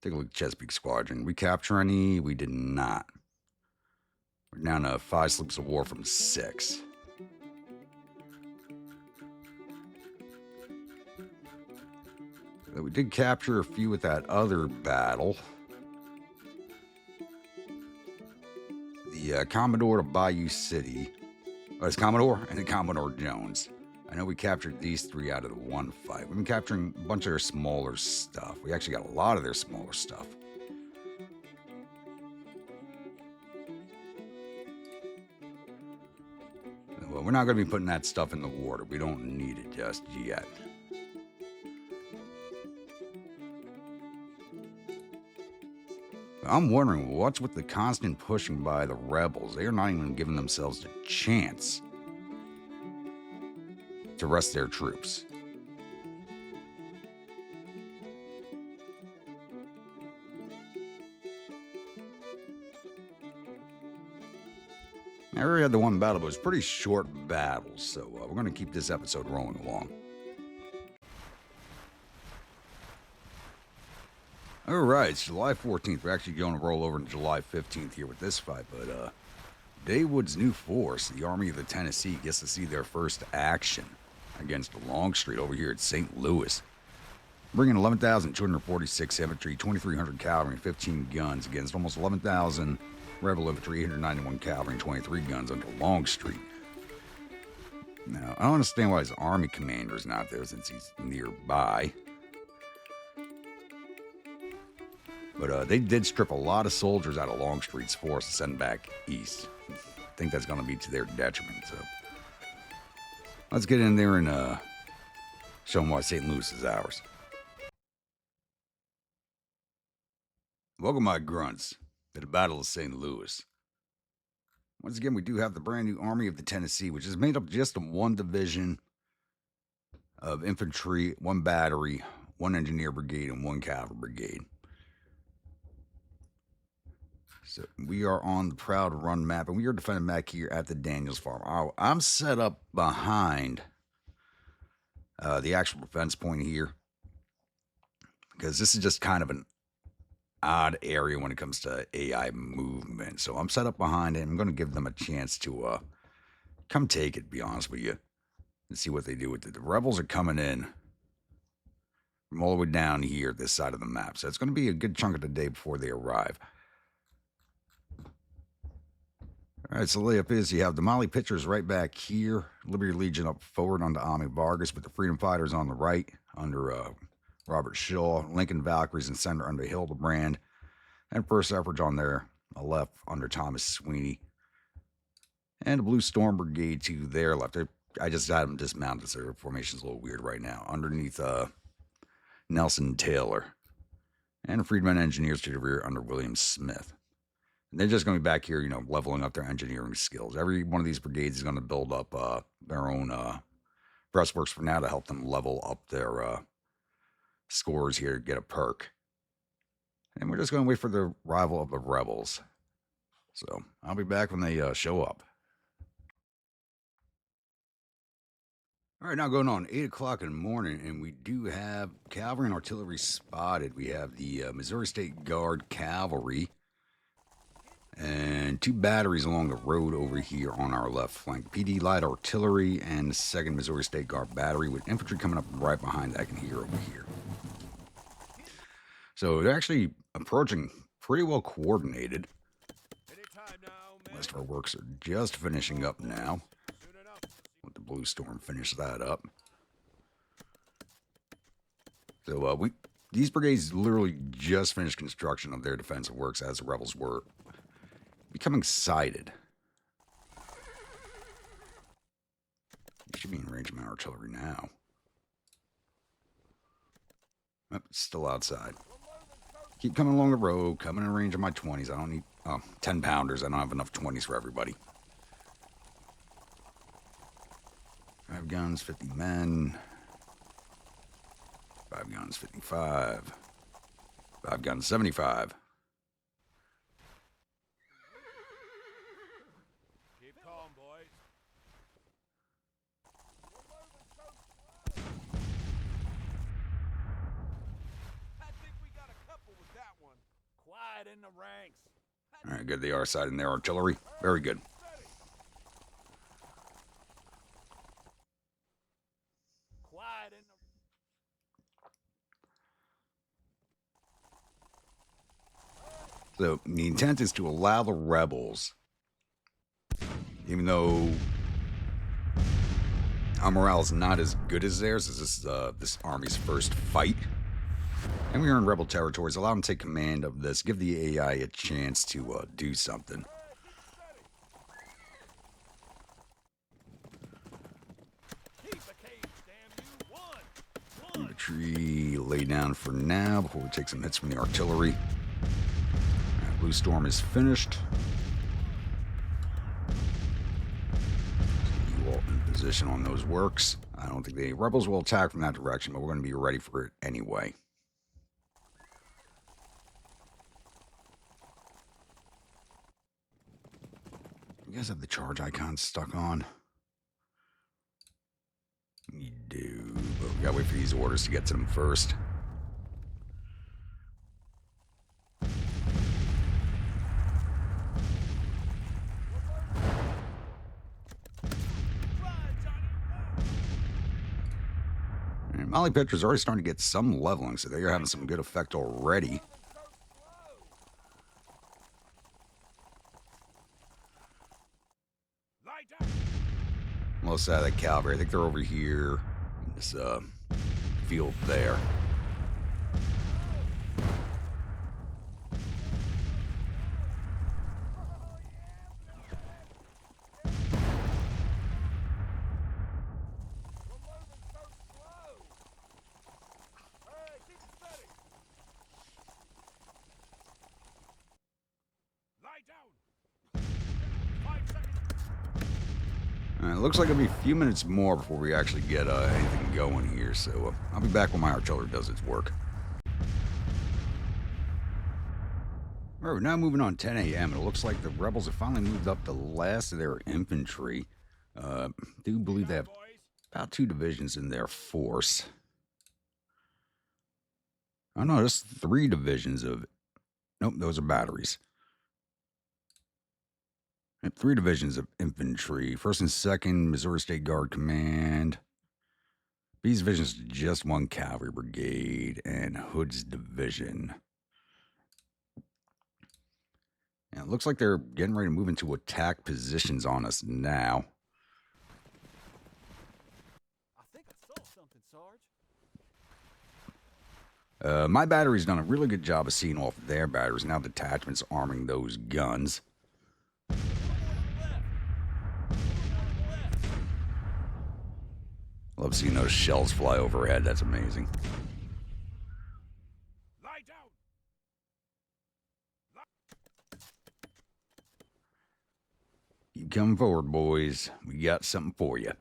Take a look at Chesapeake Squadron. We capture any? We did not. We're down to 5 sloops of war from 6. But we did capture a few with that other battle. The Commodore to Bayou City. Oh, it's Commodore and the Commodore Jones. I know we captured these 3 out of the one fight. We've been capturing a bunch of their smaller stuff. We actually got a lot of their smaller stuff. Well, we're not going to be putting that stuff in the water. We don't need it just yet. I'm wondering what's with the constant pushing by the rebels. They are not even giving themselves a chance to rest their troops. I already had the one battle, but it was a pretty short battle, so we're going to keep this episode rolling along. All right, it's July 14th. We're actually going to roll over to July 15th here with this fight, but Daywood's new force, the Army of the Tennessee, gets to see their first action against Longstreet over here at St. Louis. Bringing 11,246 infantry, 2,300 cavalry, and 15 guns against almost 11,000 rebel infantry, 891 cavalry, and 23 guns under Longstreet. Now, I don't understand why his army commander is not there since he's nearby. But they did strip a lot of soldiers out of Longstreet's force and send back east. I think that's going to be to their detriment. So let's get in there and show them why St. Louis is ours. Welcome, my grunts, to the Battle of St. Louis. Once again, we do have the brand new Army of the Tennessee, which is made up just of 1 division of infantry, 1 battery, 1 engineer brigade, and 1 cavalry brigade. So we are on the Proud Run map, and we are defending back here at the Daniels Farm. I'm set up behind the actual defense point here because this is just kind of an odd area when it comes to AI movement. So I'm set up behind it. I'm going to give them a chance to come take it, to be honest with you, and see what they do with it. The rebels are coming in from all the way down here, this side of the map. So it's going to be a good chunk of the day before they arrive. All right, so layup is you have the Mali pitchers right back here, Liberty Legion up forward under Ami Vargas, with the Freedom Fighters on the right under Robert Shaw, Lincoln Valkyries in center under Hildebrand, and First Effort on their left under Thomas Sweeney, and the Blue Storm Brigade to their left. I just had them dismounted, so their formation's a little weird right now. Underneath Nelson Taylor, and the Freedmen Engineers to the rear under William Smith. And they're just going to be back here, leveling up their engineering skills. Every one of these brigades is going to build up their own breastworks for now to help them level up their scores here to get a perk. And we're just going to wait for the arrival of the rebels. So I'll be back when they show up. All right, now going on 8 o'clock in the morning, and we do have cavalry and artillery spotted. We have the Missouri State Guard Cavalry and 2 batteries along the road over here on our left flank. PD Light Artillery and the 2nd Missouri State Guard Battery with infantry coming up right behind that I can hear over here. So they're actually approaching pretty well coordinated. Most of our works are just finishing up now. Let the Blue Storm finish that up. So these brigades literally just finished construction of their defensive works as the rebels were becoming sighted. You should be in range of my artillery now. Oh, it's still outside. Keep coming along the road, coming in range of my 20s. I don't need 10 pounders. I don't have enough 20s for everybody. 5 guns, 50 men. 5 guns, 55. 5 guns, 75. Keep calm, boys. I think we got a couple with that one. Quiet in the ranks. All right, good. They are sighting their artillery. Very good. Quiet in the... So the intent is to allow the rebels, even though our morale is not as good as theirs, as this is this army's first fight, and we are in rebel territories, allow them to take command of this, give the AI a chance to do something. Infantry lay down for now before we take some hits from the artillery. Right, Blue Storm is finished. You all in position on those works. I don't think the rebels will attack from that direction, but we're going to be ready for it anyway. You guys have the charge icon stuck on? You do, but we gotta wait for these orders to get to them first. And Mali Pitcher's already starting to get some leveling, so they're having some good effect already. Most side of that cavalry, I think they're over here in this field there. It looks like it'll be a few minutes more before we actually get anything going here, so I'll be back when my artillery does its work. All right, now moving on 10 a.m. It looks like the rebels have finally moved up the last of their infantry. Do believe they have about 2 divisions in their force. Oh no, there's 3 divisions of. Nope, those are batteries. And 3 divisions of infantry. 1st and 2nd Missouri State Guard Command. These divisions just 1 cavalry brigade and Hood's division. And it looks like they're getting ready to move into attack positions on us now. I think I saw something, Sarge. My battery's done a really good job of seeing off their batteries. Now detachment's arming those guns. Love seeing those shells fly overhead. That's amazing. Lie down. Keep coming forward, boys. We got something for you.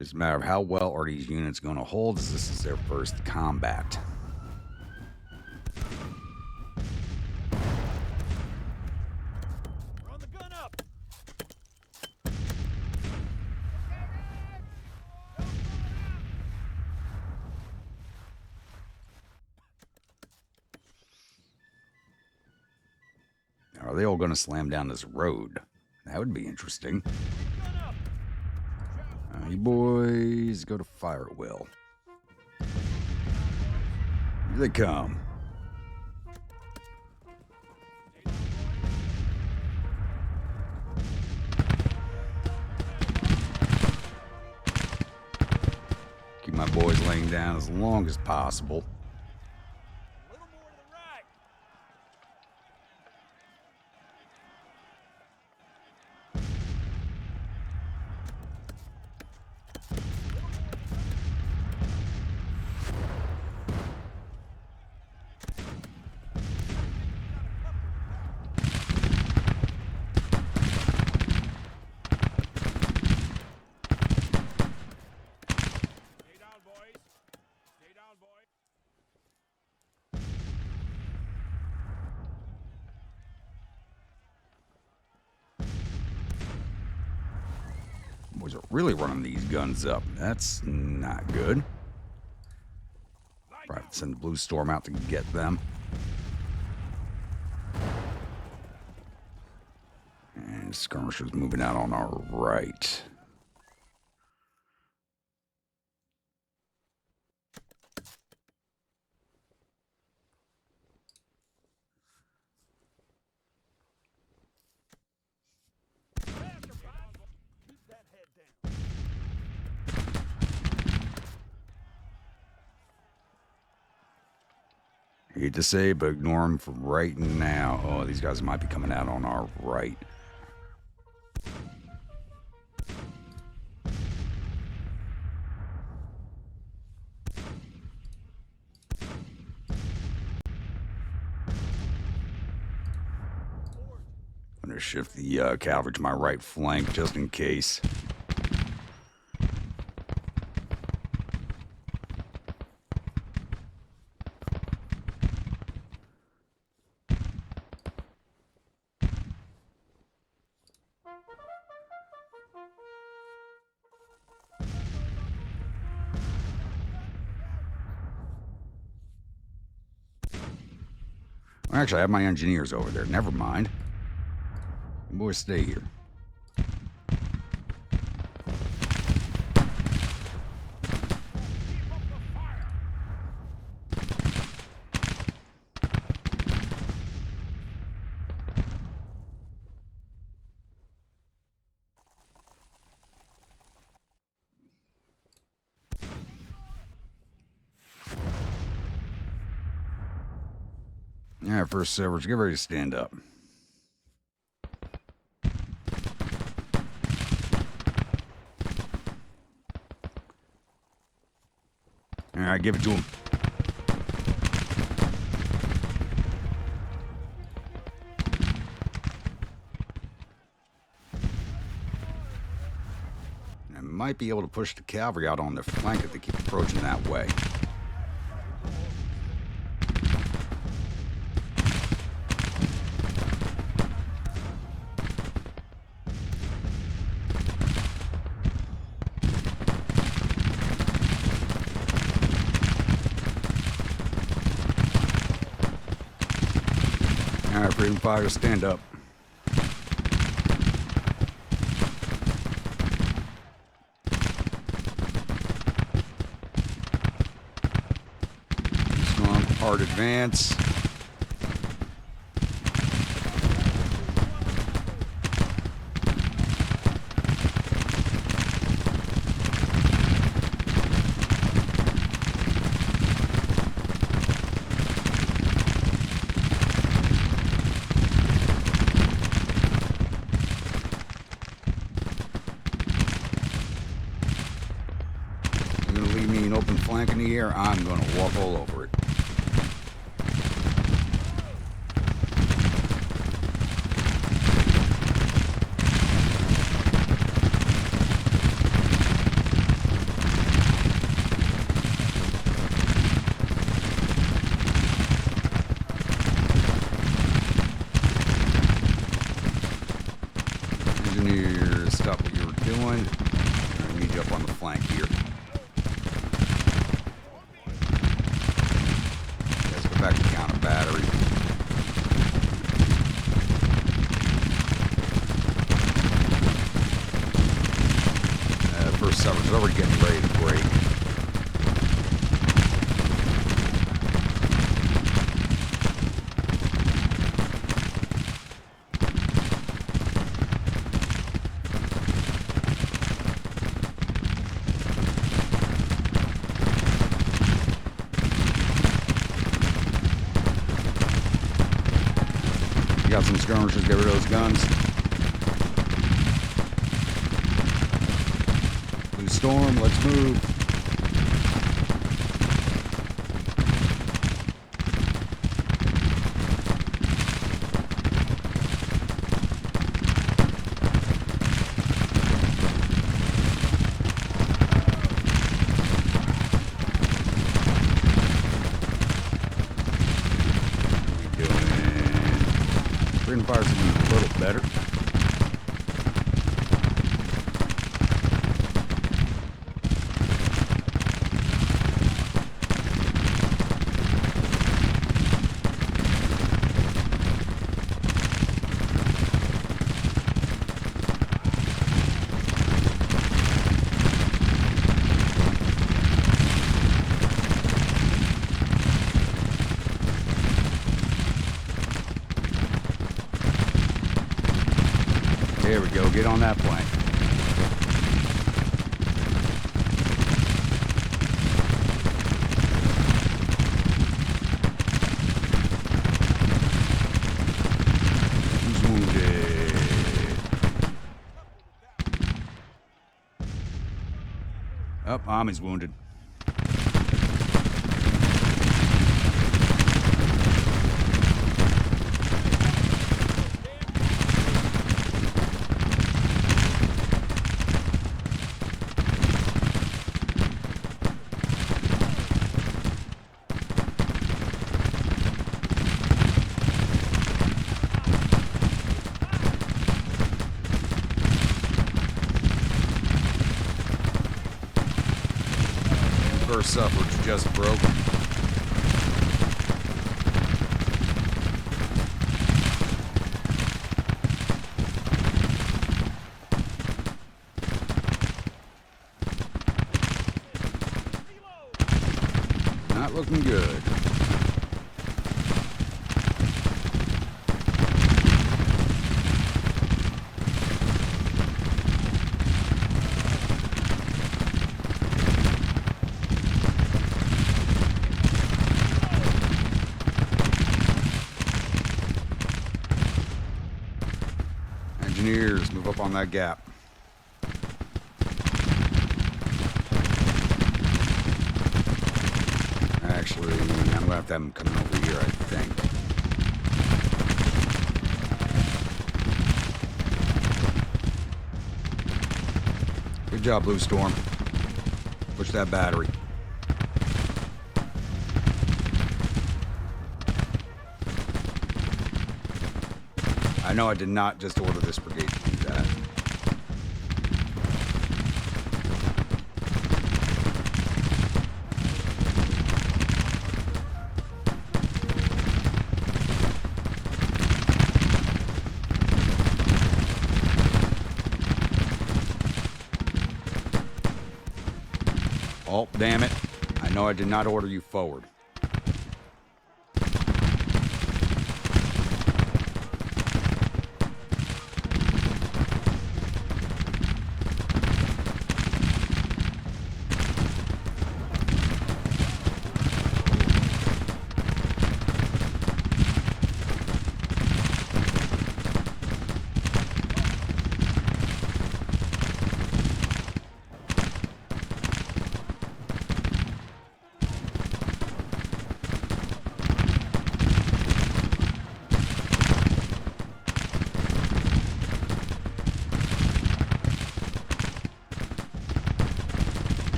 It's a matter of how well are these units going to hold, as this is their first combat. Run the gun up. Are they all going to slam down this road? That would be interesting. Gun up. You boys go to fire at will. Here they come. Keep my boys laying down as long as possible. A little more to the right. Stay down, boys. Stay down, boys. Boys are really running these guns up. That's not good. Right, send the Blue Storm out to get them. And skirmishers moving out on our right. Keep that head down. Hate to say it, but ignore them for right now. Oh, these guys might be coming out on our right. I'm going to shift the cavalry to my right flank just in case. Actually, I have my engineers over there. Never mind. You boys stay here. Keep up the fire. All right, first servers, get ready to stand up. All right, give it to him. I might be able to push the cavalry out on their flank if they keep approaching that way. All right, freedom fighters, stand up. Strong, hard advance. Open flank in the air, I'm going to walk all over it. Engineers, stop what you were doing. I need you up on the flank here. Back to counter battery. First submer's already getting ready to break. Got some skirmishers, get rid of those guns. Blue Storm, let's move. Freedom fighters are doing a little better. There we go, get on that flank. Who's wounded? Oh, Army's wounded. First suffrage just broke. Not looking good. Engineers, move up on that gap. Actually, I'm gonna have to have them coming over here, I think. Good job, Blue Storm. Push that battery. I know I did not just order this brigade to do that. Oh, damn it. I know I did not order you forward.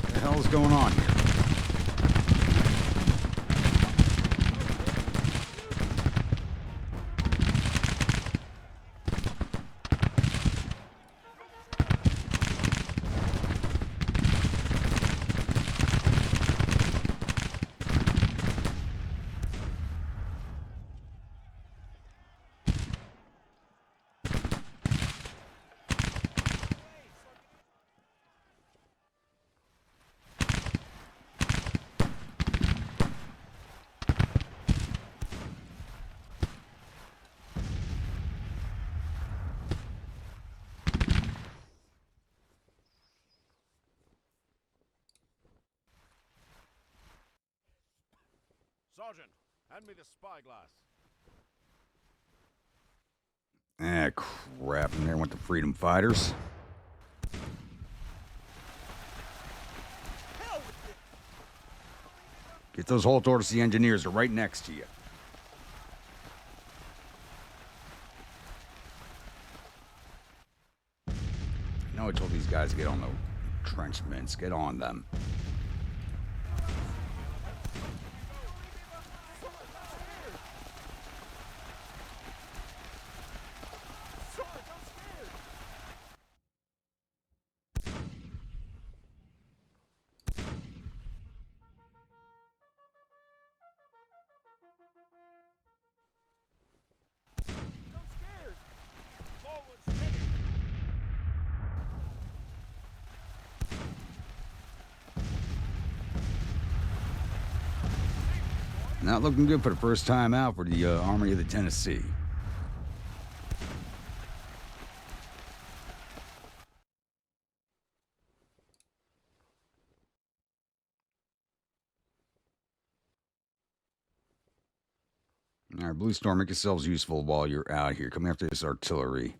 What the hell is going on here? Sergeant, hand me the spyglass. Ah, crap. And there went the freedom fighters. Hell with it! Get those halt orders to the engineers. They're right next to you. I know I told these guys to get on the entrenchments. Get on them. Not looking good for the first time out for the Army of the Tennessee. All right, Blue Storm, make yourselves useful while you're out here. Come after this artillery.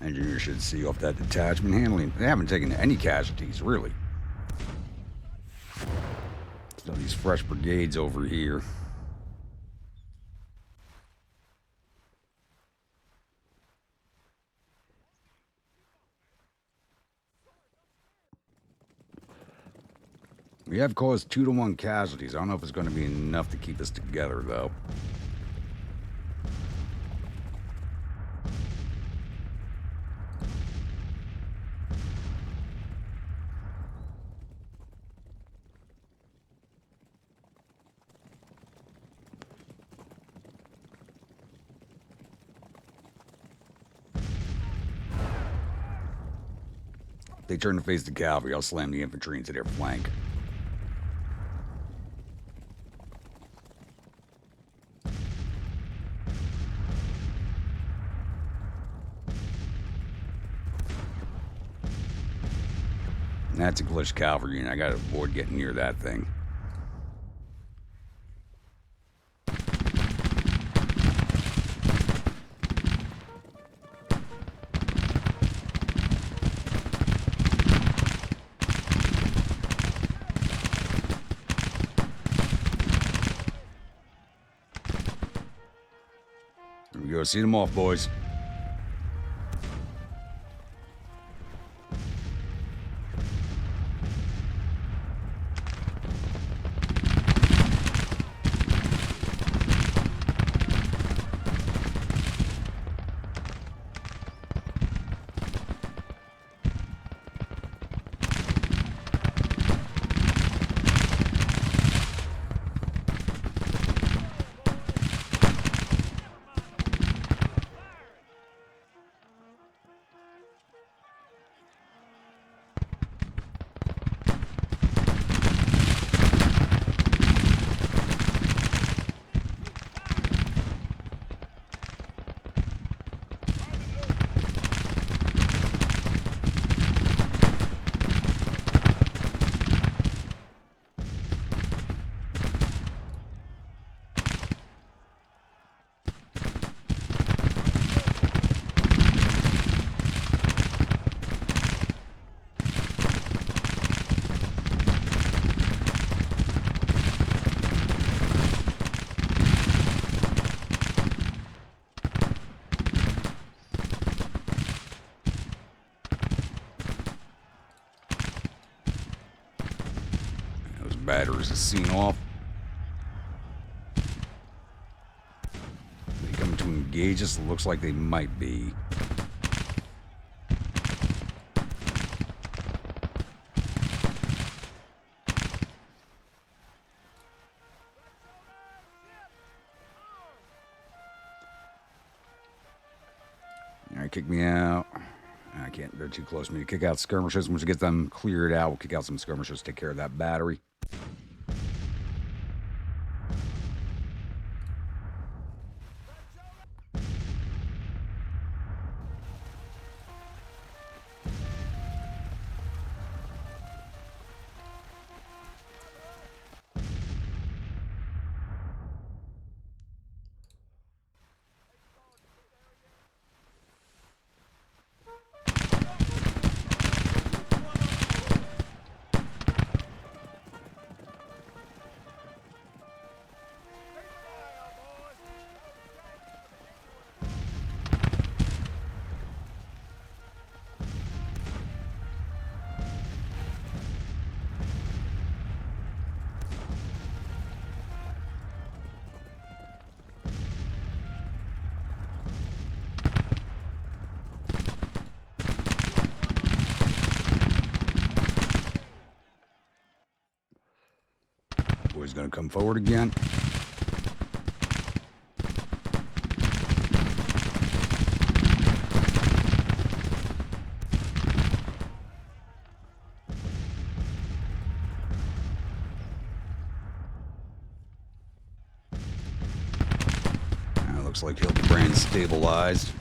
Engineers should see off that detachment handling. They haven't taken any casualties, really. So these fresh brigades over here. We have caused 2-to-1 casualties. I don't know if it's going to be enough to keep us together, though. If they turn to face the cavalry, I'll slam the infantry into their flank. That's a glitch cavalry, and I gotta avoid getting near that thing. go. See them off, boys. Batteries are seen off. They coming to engage us? Looks like they might be. Alright, kick me out. I can't, they're too close to me to kick out skirmishers. Once we get them cleared out, we'll kick out some skirmishers, take care of that battery. Boy's gonna come forward again. Looks like he'll be brain stabilized.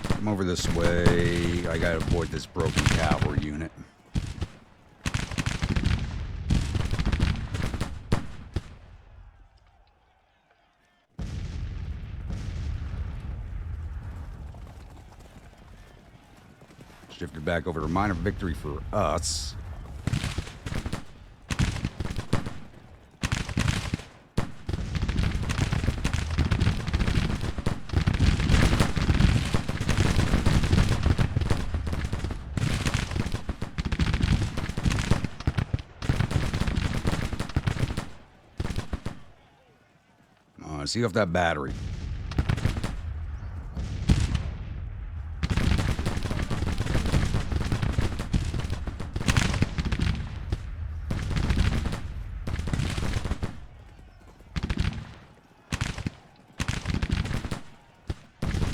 Come over this way. I gotta avoid this broken cavalry unit. Shifted back over to minor victory for us. See off that battery.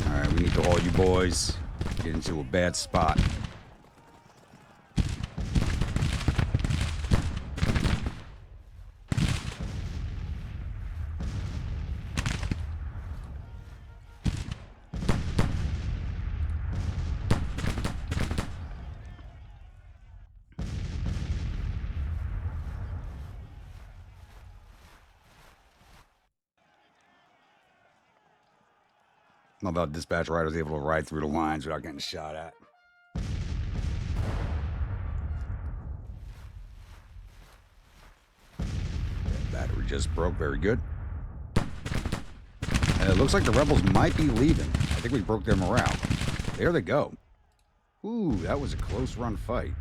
Alright, we need to haul you boys. Get into a bad spot. How about dispatch riders able to ride through the lines without getting shot at? just broke. Very good. It looks like the rebels might be leaving. I think we broke their morale. There they go. Ooh, that was a close run fight.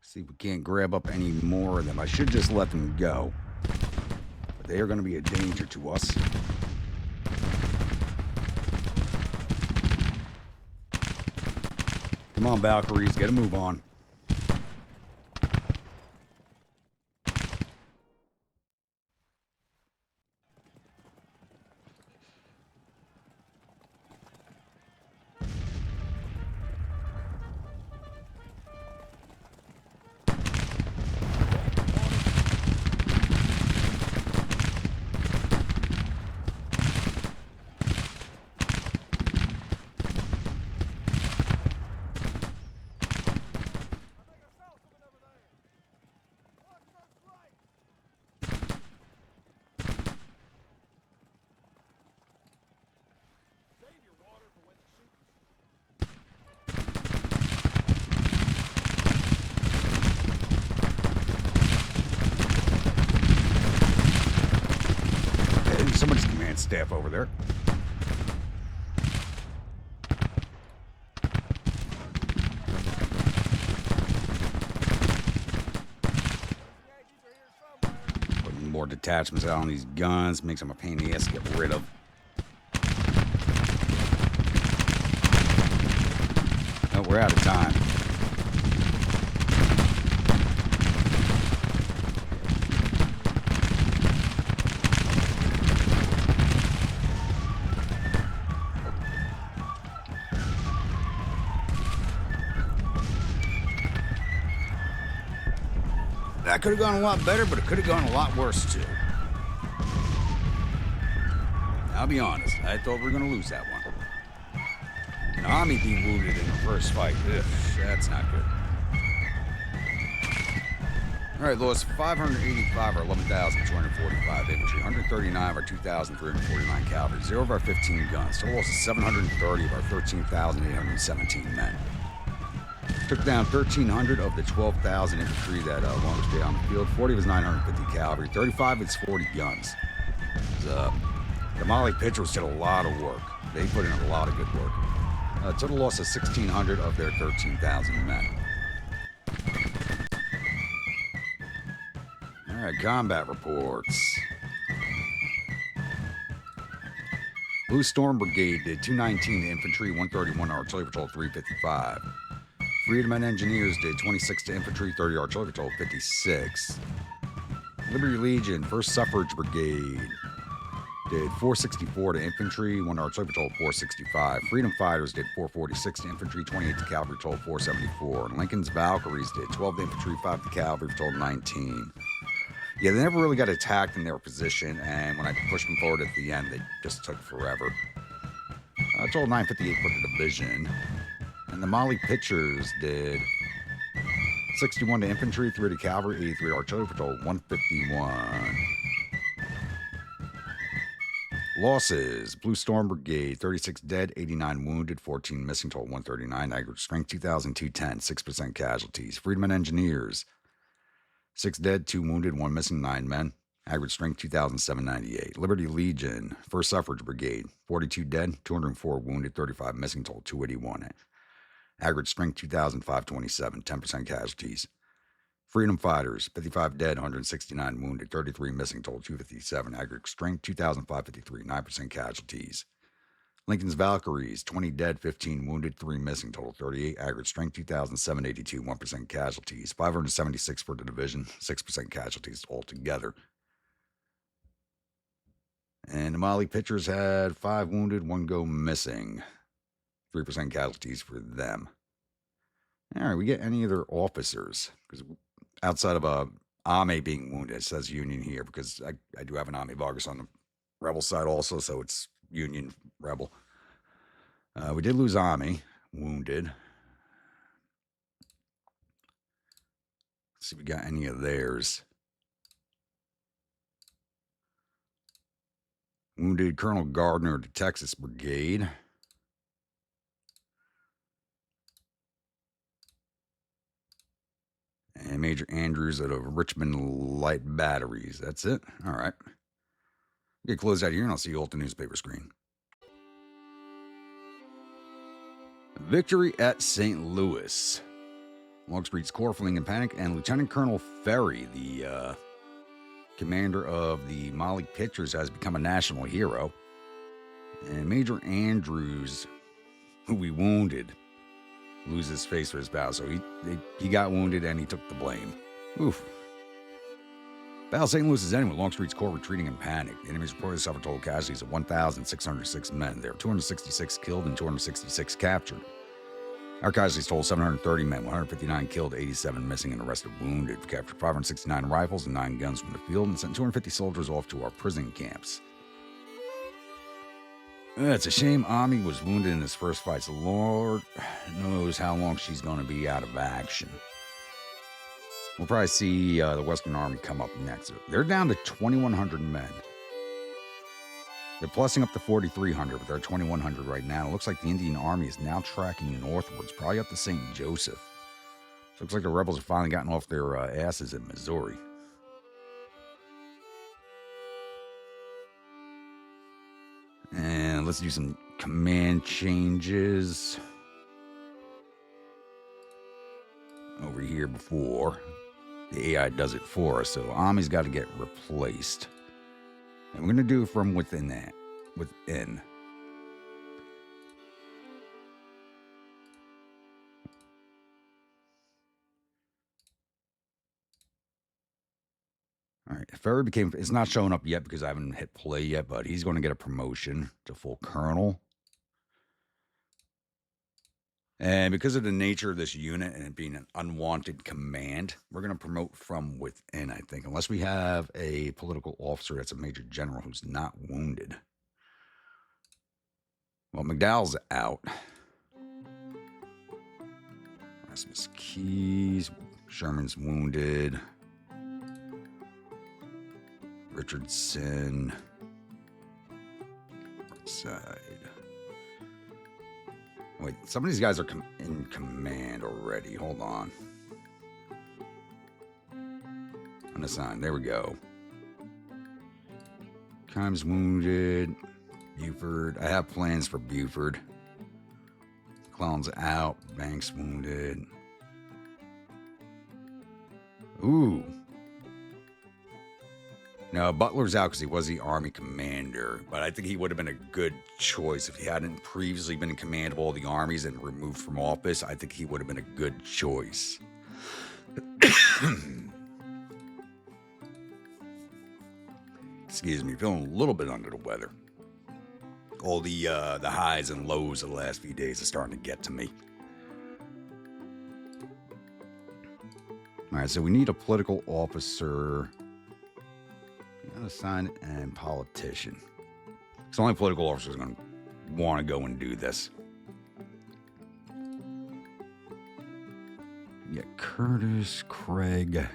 See if we can't grab up any more of them. I should just let them go. But they are going to be a danger to us. Come on, Valkyries, get a move on. Somebody's command staff over there. Putting more detachments out on these guns makes them a pain in the ass to get rid of. Oh, we're out of time. That could have gone a lot better, but it could have gone a lot worse, too. I'll be honest, I thought we were going to lose that one. An army being wounded in the first fight, ugh, that's not good. Alright, lost 585 or 11,245 infantry, 139 of our 2,349 cavalry, 0 of our 15 guns, total loss of 730 of our 13,817 men. Took down 1,300 of the 12,000 infantry that longest day on the field, 40 of his 950 cavalry, 35 of his 40 guns. The Mali Pitchers did a lot of work. They put in a lot of good work. Total loss of 1,600 of their 13,000 men. All right, combat reports. Blue Storm Brigade did 219 to infantry, 131 artillery patrol, 355. Freedom and Engineers did 26 to infantry, 30 artillery patrol, 56. Liberty Legion, 1st Suffrage Brigade, did 464 to infantry, 1 artillery patrol, 465. Freedom Fighters did 446 to infantry, 28 to cavalry patrol, 474. And Lincoln's Valkyries did 12 to infantry, 5 to cavalry patrol, 19. Yeah, they never really got attacked in their position, and when I pushed them forward at the end, they just took forever. Total 958 for the division. And the Mali Pitchers did 61 to infantry, 3 to cavalry, 83 artillery patrol, 151. Losses: Blue Storm Brigade, 36 dead, 89 wounded, 14 missing, total 139. Aggregate strength 2,210, 6% casualties. Freedom and Engineers, 6 dead, 2 wounded, 1 missing, 9 men. Average strength 2,798. Liberty Legion, 1st Suffrage Brigade, 42 dead, 204 wounded, 35 missing, total 281. Average strength 2,527, 10% casualties. Freedom Fighters, 55 dead, 169 wounded, 33 missing, total 257. Aggregate strength 2,553, 9% casualties. Lincoln's Valkyries, 20 dead, 15 wounded, 3 missing, total 38. Aggregate strength 2,782, 1% casualties. 576 for the division, 6% casualties altogether. And the Mali Pitchers had 5 wounded, 1 go missing. 3% casualties for them. All right, we get any of their officers? Because outside of a.o.m being wounded, it says Union here, because I do have an a.o.m Vargas on the rebel side also, so it's Union rebel. We did lose a.o.m wounded. See if we got any of theirs. Wounded Colonel Gardner of the Texas Brigade. And Major Andrews out of Richmond Light Batteries. That's it. All right. Get closed out here, and I'll see you all at the newspaper screen. Victory at St. Louis. Longstreet's Corps fleeing in panic, and Lieutenant Colonel Ferry, the commander of the Molly Pitchers, has become a national hero. And Major Andrews, who we wounded, loses his face for his battle. So he got wounded and he took the blame. Oof. Battle of St. Louis is ending with Longstreet's Corps retreating in panic. The enemy's reported suffered total casualties of 1,606 men. There were 266 killed and 266 captured. Our casualties total 730 men, 159 killed, 87 missing, and the rest are wounded. We captured 569 rifles and 9 guns from the field and sent 250 soldiers off to our prison camps. It's a shame Ami was wounded in his first fight, so Lord knows how long she's going to be out of action. We'll probably see the Western Army come up next. They're down to 2,100 men. They're plussing up to 4,300, but they're at 2,100 right now. It looks like the Indian Army is now tracking northwards, probably up to St. Joseph. So it looks like the rebels have finally gotten off their asses in Missouri. And let's do some command changes over here before the AI does it for us. So Ami's got to get replaced. And we're going to do it from within that. Within. All right. Ferry it's not showing up yet because I haven't hit play yet, but he's going to get a promotion to full colonel. And because of the nature of this unit and it being an unwanted command, we're going to promote from within, I think, unless we have a political officer that's a major general who's not wounded. Well, McDowell's out. Rasmus Keys. Sherman's wounded. Richardson. Right side. Wait, some of these guys are in command already. Hold on. Unassigned. There we go. Kimes wounded. Buford. I have plans for Buford. Clown's out. Banks wounded. Ooh. No, Butler's out because he was the Army commander, but I think he would have been a good choice if he hadn't previously been in command of all the armies and removed from office. I think he would have been a good choice. Excuse me, feeling a little bit under the weather. All the highs and lows of the last few days are starting to get to me. All right, so we need a political officer. Unassigned and politician. Because only political officers are going to want to go and do this. You got Curtis, Craig,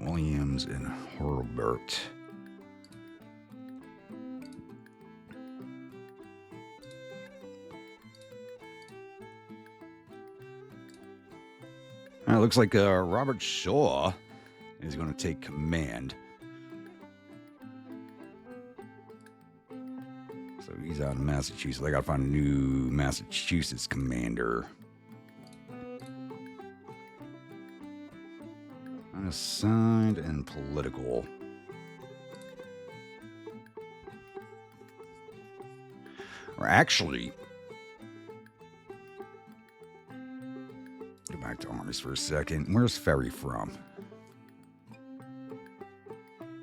Williams, and Hurlbert. It looks like Robert Shaw is going to take command. So he's out in Massachusetts. I got to find a new Massachusetts commander. Unassigned and political. Or actually, go back to armies for a second. Where's Ferry from?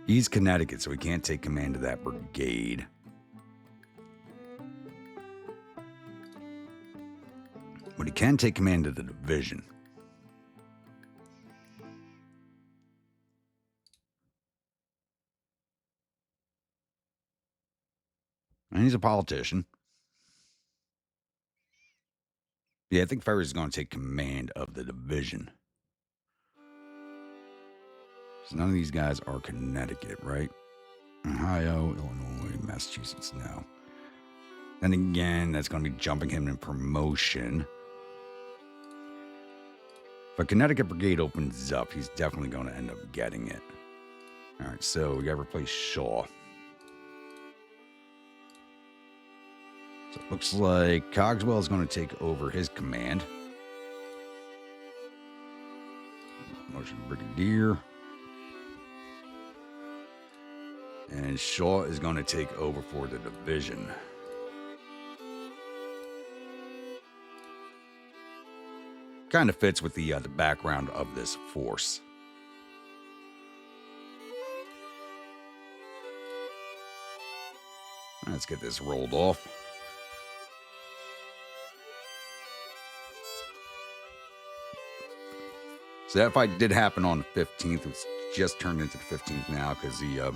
He's Connecticut, so he can't take command of that brigade. But he can take command of the division. And he's a politician. Yeah, I think Ferry's going to take command of the division. So none of these guys are Connecticut, right? Ohio, Illinois, Massachusetts, no. Then again, that's going to be jumping him in promotion. If a Connecticut brigade opens up, he's definitely going to end up getting it. All right, so we got to replace Shaw. So it looks like Cogswell is going to take over his command. Motion Brigadier. And Shaw is going to take over for the division. Kind of fits with the background of this force. Let's get this rolled off. So that fight did happen on the 15th. It's just turned into the 15th now because the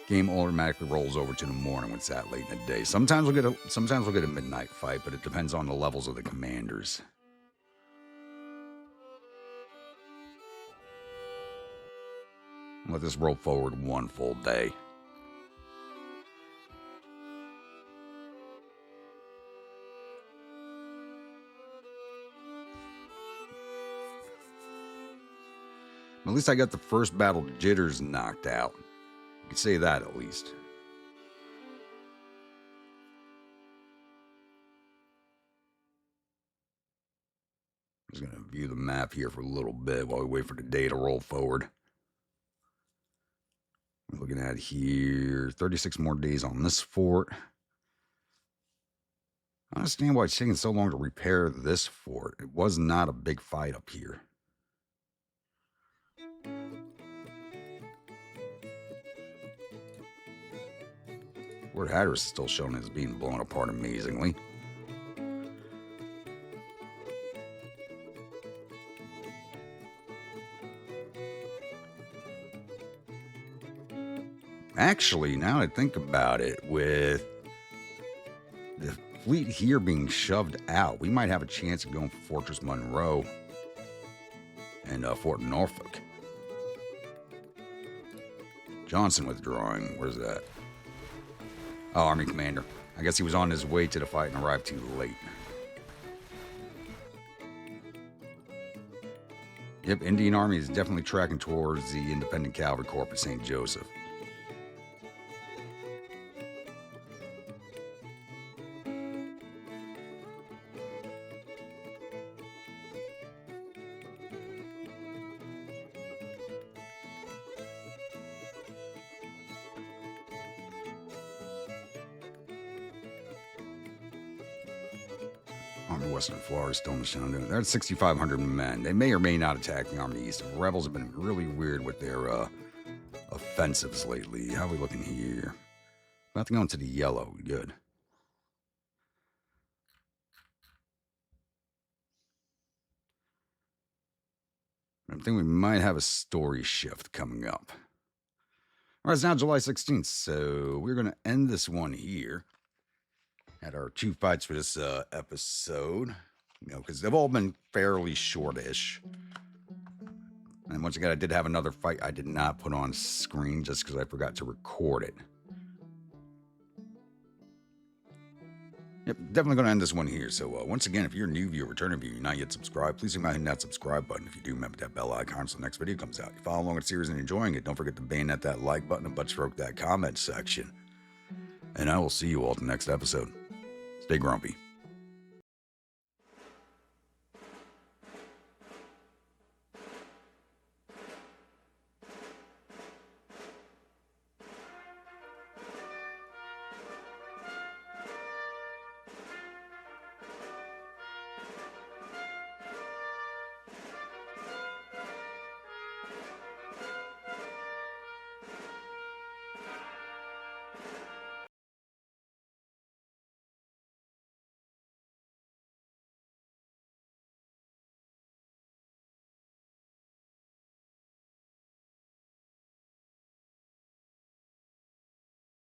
game automatically rolls over to the morning when it's that late in the day. Sometimes we'll get a midnight fight, but it depends on the levels of the commanders. Let this roll forward one full day. At least I got the first battle jitters knocked out. You could say that at least. I'm just going to view the map here for a little bit while we wait for the day to roll forward. We're looking at here 36 more days on this fort. I understand why it's taking so long to repair this fort. It was not a big fight up here. Fort Hatteras is still shown as being blown apart amazingly. Actually, now that I think about it, with the fleet here being shoved out, we might have a chance of going for Fortress Monroe and Fort Norfolk. Johnson withdrawing. Where's that? Oh, Army Commander. I guess he was on his way to the fight and arrived too late. Yep, Indian Army is definitely tracking towards the Independent Cavalry Corps at St. Joseph. Army Western Florida still in the showdown. They're at 6,500 men. They may or may not attack the Army East. The rebels have been really weird with their offensives lately. How are we looking here? About to go into the yellow. Good. I think we might have a story shift coming up. All right, it's now July 16th, so we're going to end this one here. Had our 2 fights for this episode, because they've all been fairly shortish. And once again, I did have another fight I did not put on screen just because I forgot to record it. Yep, definitely going to end this one here. So once again, if you're a new viewer, returning viewer, you're not yet subscribed, please hit that subscribe button. If you do, remember that bell icon so the next video comes out. If you follow along with the series and enjoying it, don't forget to bayonet that like button and butt stroke that comment section. And I will see you all at the next episode. Stay grumpy.